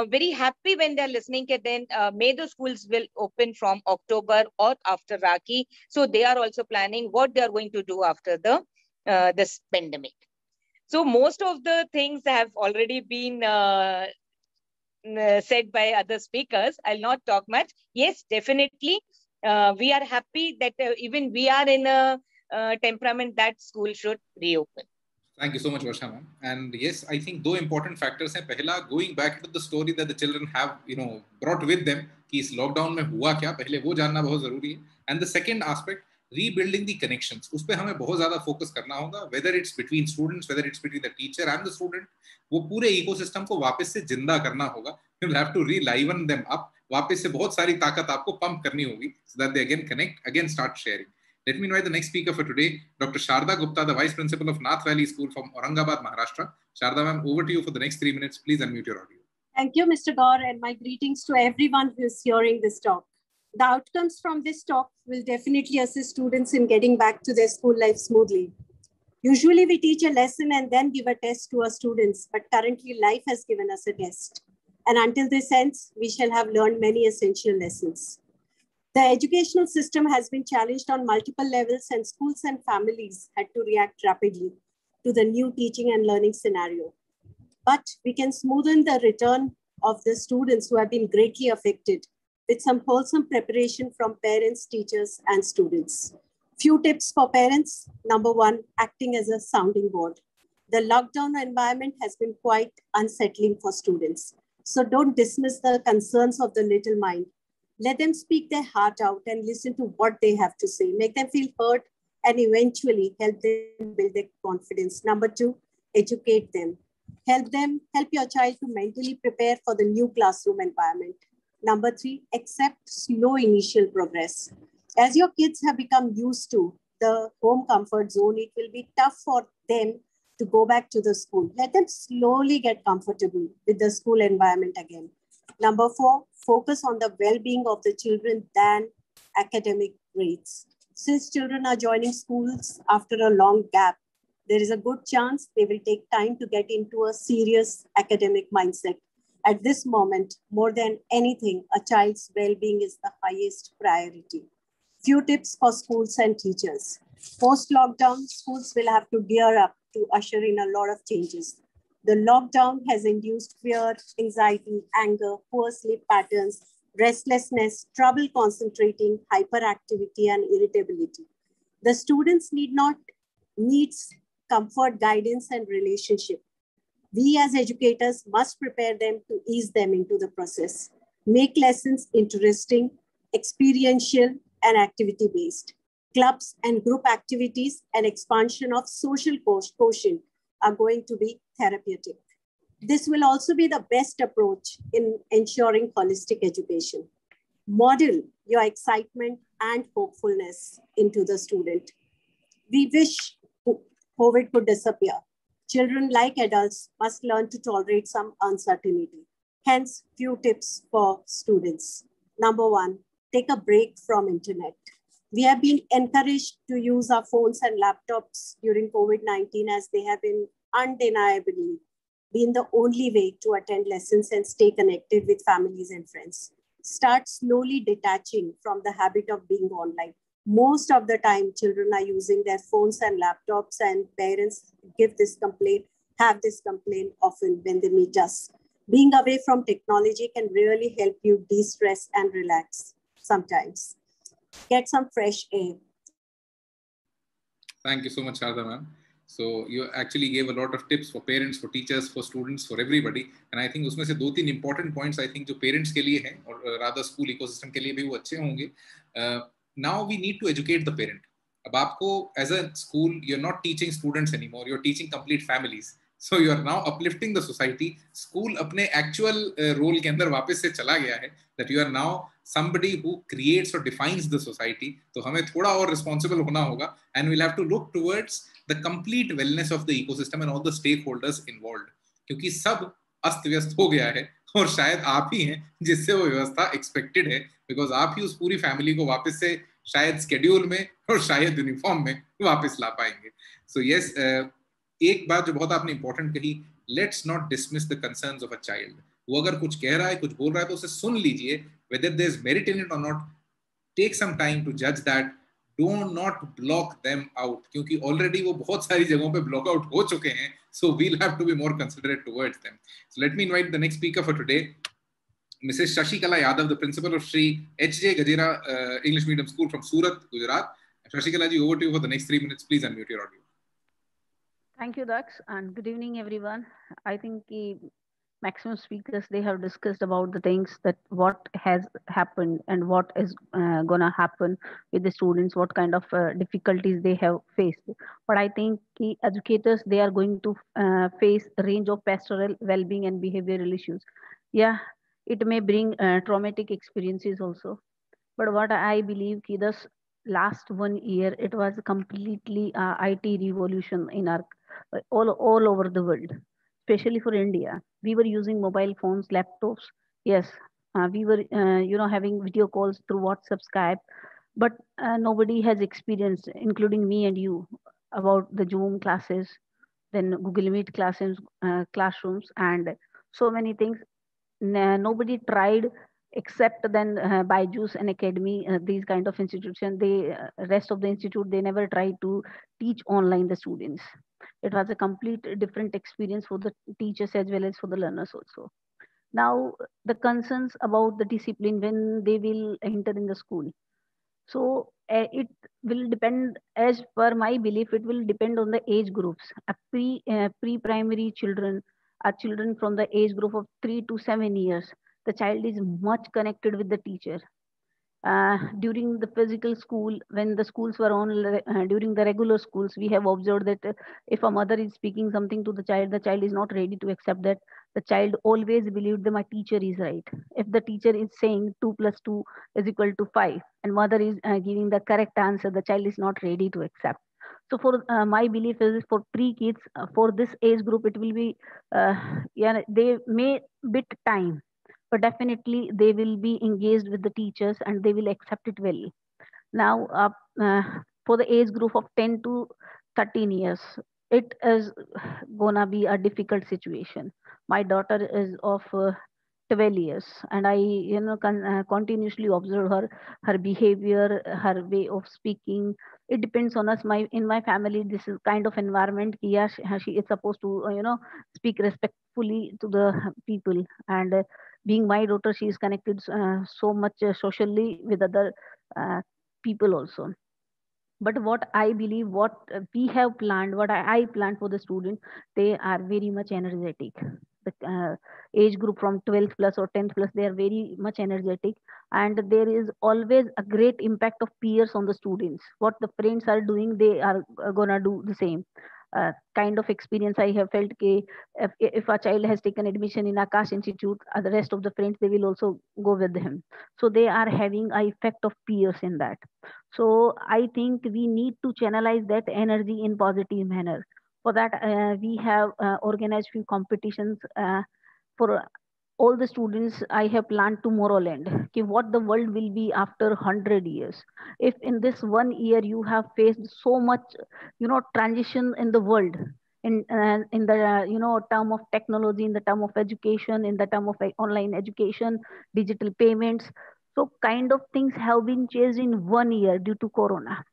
very happy when they're listening, then may the schools will open from October or after Rakhi. So they are also planning what they are going to do after this pandemic. So most of the things have already been said by other speakers. I'll not talk much. Yes, definitely. We are happy that even we are in a temperament that school should reopen. Thank you so much, Varsha ma'am. And yes, I think दो important factors हैं. पहला, going back to the story that the children have, brought with them, कि इस lockdown में हुआ क्या, पहले वो जानना बहुत जरूरी है. And the second aspect, rebuilding the connections. उस पे हमें बहुत ज़्यादा focus करना होगा. Whether it's between students, whether it's between the teacher and the student, वो पूरे ecosystem को वापस से जिंदा करना होगा. You'll have to re-liven them up. वापस से बहुत सारी ताकत आपको pump करनी होगी, so that they again connect, again start sharing. Let me invite the next speaker for today, Dr. Sharda Gupta, the Vice Principal of Nath Valley School from Aurangabad, Maharashtra. Sharda ma'am, over to you for the next 3 minutes. Please unmute your audio. Thank you, Mr. Gaur, and my greetings to everyone who is hearing this talk. The outcomes from this talk will definitely assist students in getting back to their school life smoothly. Usually we teach a lesson and then give a test to our students, but currently life has given us a test. And until this ends, we shall have learned many essential lessons. The educational system has been challenged on multiple levels, and schools and families had to react rapidly to the new teaching and learning scenario. But we can smoothen the return of the students who have been greatly affected with some wholesome preparation from parents, teachers, and students. Few tips for parents. Number one, acting as a sounding board. The lockdown environment has been quite unsettling for students. So don't dismiss the concerns of the little mind. Let them speak their heart out and listen to what they have to say. Make them feel heard and eventually help them build their confidence. Number two, educate them. Help your child to mentally prepare for the new classroom environment. Number three, accept slow initial progress. As your kids have become used to the home comfort zone, it will be tough for them to go back to the school. Let them slowly get comfortable with the school environment again. Number four, focus on the well-being of the children than academic grades. Since children are joining schools after a long gap, there is a good chance they will take time to get into a serious academic mindset. At this moment, more than anything, a child's well-being is the highest priority. Few tips for schools and teachers. Post-lockdown, schools will have to gear up to usher in a lot of changes. The lockdown has induced fear, anxiety, anger, poor sleep patterns, restlessness, trouble concentrating, hyperactivity, and irritability. The students needs comfort, guidance, and relationship. We as educators must prepare them to ease them into the process. Make lessons interesting, experiential, and activity-based. Clubs and group activities and expansion of social quotient are going to be therapeutic. This will also be the best approach in ensuring holistic education. Model your excitement and hopefulness into the student. We wish COVID could disappear. Children, like adults, must learn to tolerate some uncertainty. Hence, few tips for students. Number one, take a break from internet. We have been encouraged to use our phones and laptops during COVID-19 as they have been undeniably been the only way to attend lessons and stay connected with families and friends. Start slowly detaching from the habit of being online. Most of the time, children are using their phones and laptops, and parents have this complaint often when they meet us. Being away from technology can really help you de-stress and relax sometimes. Get some fresh air. Thank you so much, Sharda ma'am. So you actually gave a lot of tips for parents, for teachers, for students, for everybody. And I think उसमें से 2-3 important points I think जो parents के लिए हैं और rather school ecosystem के लिए भी वो अच्छे होंगे. Now we need to educate the parent. अब आपको as a school you're not teaching students anymore, you're teaching complete families. So you are now uplifting the society. School अपने actual role के अंदर वापस से चला गया है, that you are now somebody who creates or defines the society. तो हमें थोड़ा और responsible होना होगा, and we'll have to look towards the complete wellness of the ecosystem and all the stakeholders involved. क्योंकि सब अस्त व्यस्त हो गया है और शायद आप ही हैं जिससे वो व्यवस्था एक्सपेक्टेड है, बिकॉज आप ही उस पूरी फैमिली को वापस से शायद स्केड्यूल में और शायद यूनिफॉर्म में वापस ला पाएंगे. सो यस, एक बात जो बहुत आपने इंपॉर्टेंट कही, let's not dismiss the concerns of a child. वो अगर कुछ कह रहा है, कुछ बोल रहा है, तो उसे सुन लीजिए, whether there is merit in it or not. Take some time to judge that. Do not block them out, क्योंकि already वो बहुत सारी जगहों पे block out हो चुके हैं. So we'll have to be more considerate towards them. So let me invite the next speaker for today, Mrs. Shashikala Yadav, the principal of Sri H.J. Gajera English Medium School from Surat, Gujarat. Shashikala ji, over to you for the next 3 minutes. Please unmute your audio. Thank you, Dax, and good evening, everyone. I think maximum speakers, they have discussed about the things that what has happened and what is gonna happen with the students, what kind of difficulties they have faced. But I think educators, they are going to face a range of pastoral well-being and behavioral issues. Yeah, it may bring traumatic experiences also. But what I believe this last 1 year, it was completely IT revolution in our all over the world, especially for India. We were using mobile phones, laptops. Yes, we were, having video calls through WhatsApp, Skype, but nobody has experienced, including me and you, about the Zoom classes, then Google Meet classrooms, and so many things. Nobody tried except then Byju's and Academy, these kind of institutions. They rest of the institute, they never tried to teach online the students. It was a complete different experience for the teachers as well as for the learners also. Now, the concerns about the discipline when they will enter in the school. So it will depend, as per my belief, it will depend on the age groups. Pre-primary children are children from the age group of 3 to 7 years. The child is much connected with the teacher. During the physical school, when the schools were on, during the regular schools, we have observed that if a mother is speaking something to the child is not ready to accept that. The child always believed that my teacher is right. If the teacher is saying 2 plus 2 is equal to 5 and mother is giving the correct answer, the child is not ready to accept. So for my belief is for pre-kids, for this age group, it will be, they may bit time, but definitely they will be engaged with the teachers and they will accept it well. Now, for the age group of 10 to 13 years, it is gonna be a difficult situation. My daughter is of 12 years, and I, continuously observe her behavior, her way of speaking. It depends on us. In my family, this is kind of environment. Yeah, she is supposed to, speak respectfully to the people, and being my daughter, she is connected so much socially with other people also. But what I believe, what we have planned, what I planned for the student, they are very much energetic. The age group from 12th plus or 10th plus, they are very much energetic, and there is always a great impact of peers on the students. What the friends are doing, they are gonna do the same. Kind of experience I have felt if a child has taken admission in Akash Institute, the rest of the friends, they will also go with him. So they are having an effect of peers in that. So I think we need to channelize that energy in positive manner. For that, we have organized few competitions for all the students. I have planned Tomorrowland, what the world will be after 100 years. If in this 1 year you have faced so much, transition in the world, in the term of technology, in the term of education, in the term of online education, digital payments. So kind of things have been changed in 1 year due to Corona.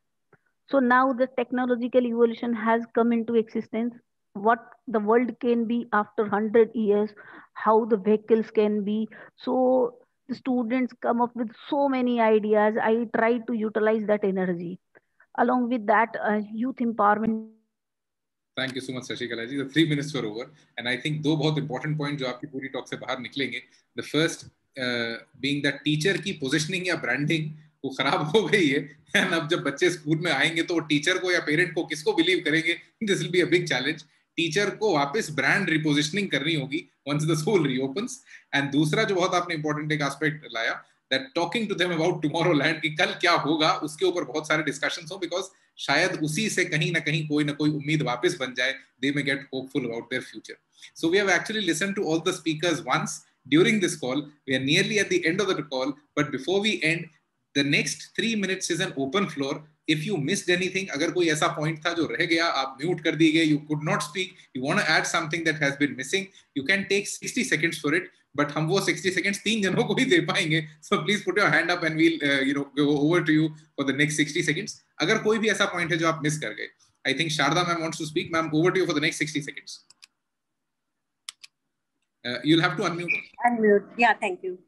So now the technological evolution has come into existence. What the world can be after 100 years, how the vehicles can be. So the students come up with so many ideas. I try to utilize that energy. Along with that, youth empowerment Thank you so much, Shashikala ji. The 3 minutes were over, and I think दो बहुत important point जो आपकी पूरी talk से बाहर निकलेंगे. The first being that teacher की positioning या branding वो खराब हो गई है, and अब जब बच्चे स्कूल में आएंगे तो टीचर को या पेरेंट को किसको बिलीव करेंगे? This will be a big challenge. Teacher को वापस ब्रांड रिपोजिशनिंग करनी होगी once the school reopens. And दूसरा जो बहुत आपने important एक aspect लाया, that talking to them about tomorrowland कि कल क्या होगा, उसके ऊपर बहुत सारे discussions हो, because शायद उसी से कहीं ना कहीं कोई ना कोई उम्मीद वापस बन जाए. They may get hopeful about their future. So we have actually listened to all the speakers once during this call. We are nearly at the end of the call, but before we end, the next 3 minutes is an open floor. If you missed anything, अगर कोई ऐसा point था जो रह गया, आप mute कर दिए गए, you could not speak, you want to add something that has been missing, you can take 60 seconds for it. But हम वो 60 seconds 3 जनों को ही दे पाएंगे. So please put your hand up and we'll go over to you for the next 60 seconds. अगर कोई भी ऐसा point है जो आप miss कर गए, I think Sharda ma'am wants to speak. Ma'am, over to you for the next 60 seconds. You'll have to unmute. Unmute. Yeah, thank you.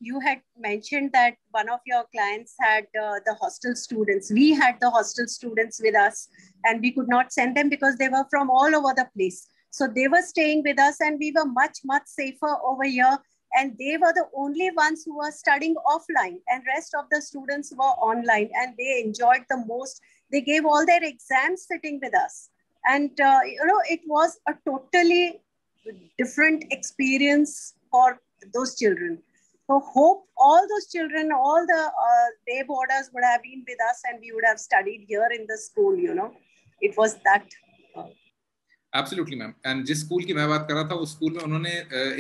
You had mentioned that one of your clients had the hostel students. We had the hostel students with us, and we could not send them because they were from all over the place. So they were staying with us, and we were much, much safer over here. And they were the only ones who were studying offline, and rest of the students were online, and they enjoyed the most. They gave all their exams sitting with us. And, it was a totally different experience for those children. So hope all those children, all the day boarders would have been with us, and we would have studied here in the school, It was that. Absolutely, ma'am. And जिस school की मैं बात कर रहा था, उस school में उन्होंने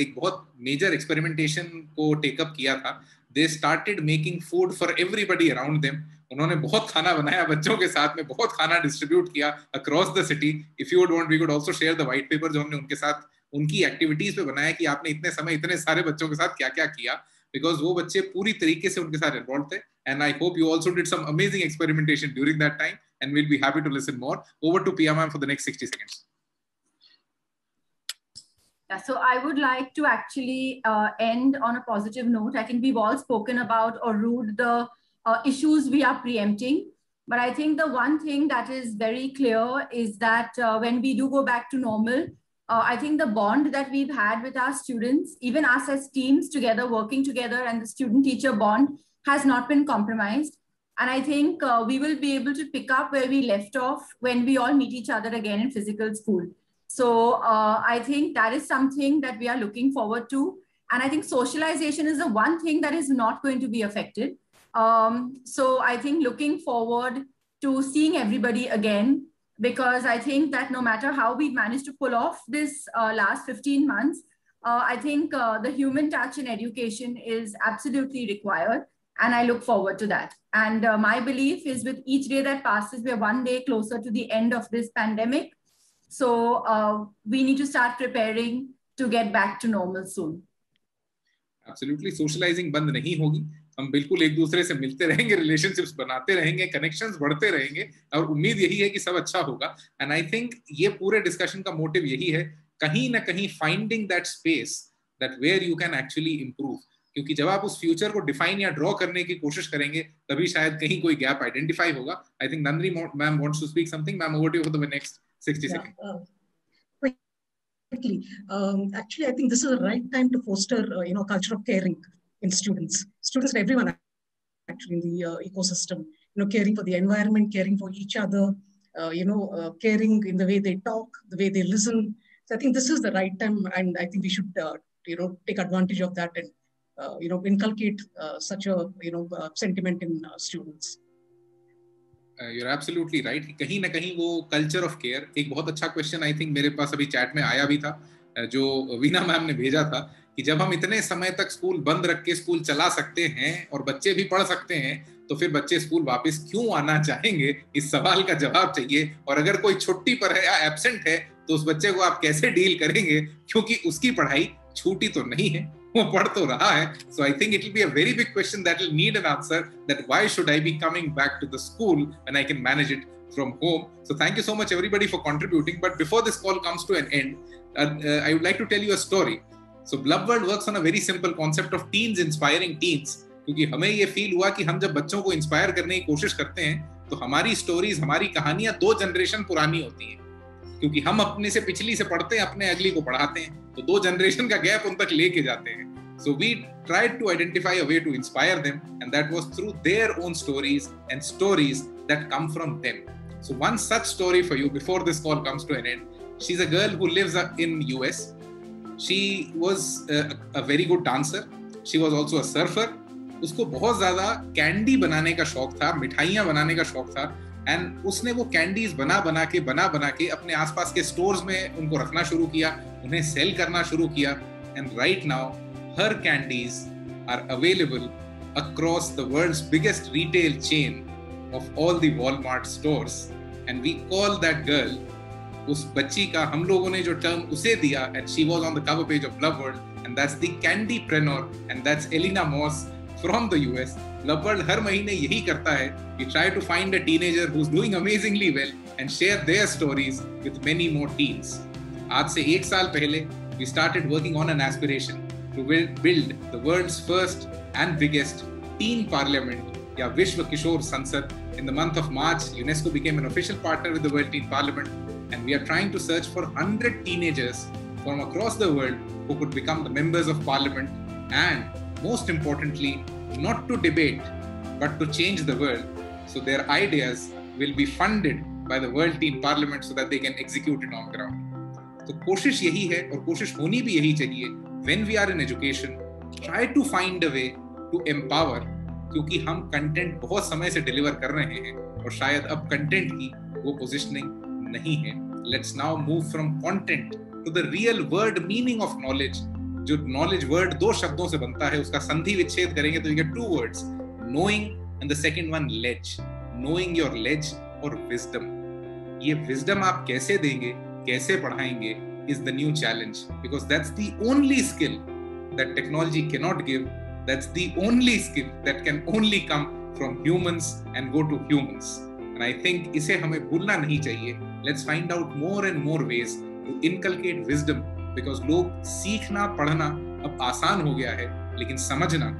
एक बहुत मेजर एक्सपेरिमेंटेशन को टेकअप किया था. They started making food for everybody around them. उन्होंने बहुत खाना बनाया बच्चों के साथ में, बहुत खाना डिस्ट्रीब्यूट किया across the city. If you would want, we could also share the white paper जो हमने उनके साथ उनकी एक्टिविटीज पे बनाया कि आपने इतने समय इतने सारे बच्चों के साथ क्या क्या किया, बिकॉज वो बच्चे पूरी तरीके से उनके साथ इन्वॉल्व थे. And I hope you also did some amazing experimentation during that time, and we'll be happy to listen more. Over to Pia ma'am for the next 60 seconds. Yeah, so I would like to actually end on a positive note. I think we've all spoken about or ruled the issues we are preempting. But I think the one thing that is very clear is that when we do go back to normal, I think the bond that we've had with our students, even us as teams together, working together, and the student-teacher bond has not been compromised. And I think we will be able to pick up where we left off when we all meet each other again in physical school. So I think that is something that we are looking forward to. And I think socialization is the one thing that is not going to be affected. So I think looking forward to seeing everybody again, because I think that no matter how we managed to pull off this last 15 months, I think the human touch in education is absolutely required. And I look forward to that. And my belief is with each day that passes, we are one day closer to the end of this pandemic. So we need to start preparing to get back to normal soon. Absolutely. Socializing बंद नहीं होगी. हम बिल्कुल एक दूसरे से मिलते रहेंगे, relationships बनाते रहेंगे, connections बढ़ते रहेंगे, और उम्मीद यही है कि सब अच्छा होगा. And I think ये पूरे discussion का motive यही है, कहीं ना कहीं finding that space that where you can actually improve. क्योंकि जब आप उस फ्यूचर को डिफाइन या ड्रॉ करने की कोशिश करेंगे, तभी शायद कहीं कोई गैप आइडेंटिफाई होगा. I think Nandini ma'am wants to speak something. Ma'am, over to you for the next 60 seconds. Quickly, actually, I think this is the right time to foster, culture of caring in students and everyone actually in the ecosystem. Caring for the environment, caring for each other, caring in the way they talk, the way they listen. So I think this is the right time, and I think we should, take advantage of that and, inculcate such a, sentiment in students. You're absolutely right. कहीं ना कहीं वो culture of care, एक बहुत अच्छा question I think मेरे पास अभी chat में आया भी था, जो वीना मैम ने भेजा था, कि जब हम इतने समय तक स्कूल बंद रख के स्कूल चला सकते हैं और बच्चे भी पढ़ सकते हैं, तो फिर बच्चे स्कूल वापस क्यों आना चाहेंगे? इस सवाल का जवाब चाहिए. और अगर कोई छुट्टी पर है या एब्सेंट है, तो उस बच्चे को आप कैसे डील करेंगे? क्योंकि उसकी पढ़ाई छूटी तो नहीं है, वो पढ़ तो रहा है. So I think it will be a very big question that will need an answer, that why should I be coming back to the school when I can manage it from home? So thank you so much everybody for contributing. But before this call comes to an end, I would like to tell you a story. So Blub World works on a very simple concept of teens inspiring teens. क्योंकि हमें ये feel हुआ कि हम जब बच्चों को inspire करने की कोशिश करते हैं, तो हमारी स्टोरीज, हमारी कहानियां 2 जनरेशन पुरानी होती हैं. क्योंकि हम अपने से पिछली से पढ़ते हैं, अपने अगली को पढ़ाते हैं, तो 2 जनरेशन का गैप उन तक लेके जाते हैं. So we tried to identify a way to inspire them, and that was through their own stories and stories that come from them. So one such story for you before this call comes to an end. She's a girl who lives in US. She was a very good dancer. She was also a surfer. उसको बहुत ज़्यादा candy बनाने का शौक था, मिठाइयाँ बनाने का शौक था, एंड उसने वो कैंडीज बना बना के अपने आसपास के स्टोर्स में उनको रखना शुरू किया, उन्हें सेल करना शुरू किया, and right now her candies are available across the world's biggest retail chain of all the Walmart stores. And we call that girl, उस बच्ची का हम लोगों ने जो term उसे दिया, and she was on the cover page of Love World, and that's the Candypreneur, and that's Elena Moss from the US. Love World हर महीने यही करता है, we try to find a teenager who's doing amazingly well and share their stories with many more teens. आज से 1 साल पहले we started working on an aspiration to build the world's first and biggest teen parliament, या Vishwa Kishore Sansad. In the month of March, UNESCO became an official partner with the World Teen Parliament, and we are trying to search for 100 teenagers from across the world who could become the members of parliament, and most importantly, not to debate, but to change the world. So their ideas will be funded by the World Teen Parliament so that they can execute it on ground. तो कोशिश यही है, और कोशिश होनी भी यही चाहिए. When we are in education, try to find a way to empower, क्योंकि हम कंटेंट बहुत समय से डिलीवर कर रहे हैं और शायद अब कंटेंट की वो पोजिशनिंग नहीं है. Let's now move from content to the real word meaning of knowledge. जो knowledge word 2 शब्दों से बनता है, उसका संधि विच्छेद करेंगे तो you get 2 words, knowing and the second one ledge. Knowing your ledge और wisdom. ये wisdom आप कैसे देंगे, कैसे पढ़ाएंगे is the new challenge, because that's the only skill that technology cannot give. That's the only skill that can only come from humans and go to humans. And I think इसे हमें भूलना नहीं चाहिए. Let's find out more and more ways to inculcate wisdom, because लोग सीखना पढ़ना अब आसान हो गया है, लेकिन समझना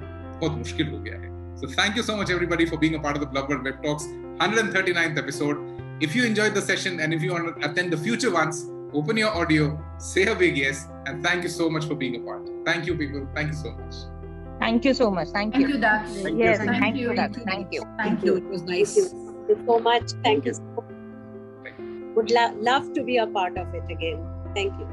बहुत मुश्किल हो गया है. So thank you so much everybody for being a part of the Love World Web Talks 139th episode. If you enjoyed the session and if you want to attend the future ones, open your audio, say a big yes, and thank you so much for being a part. Thank you, people. Thank you so much. Thank you so much. Thank you. Thank you, Dax. Yes, Thank you, Dax. Thank you. Thank you. It was nice. Thank you so much. Thank you. Would love to be a part of it again. Thank you.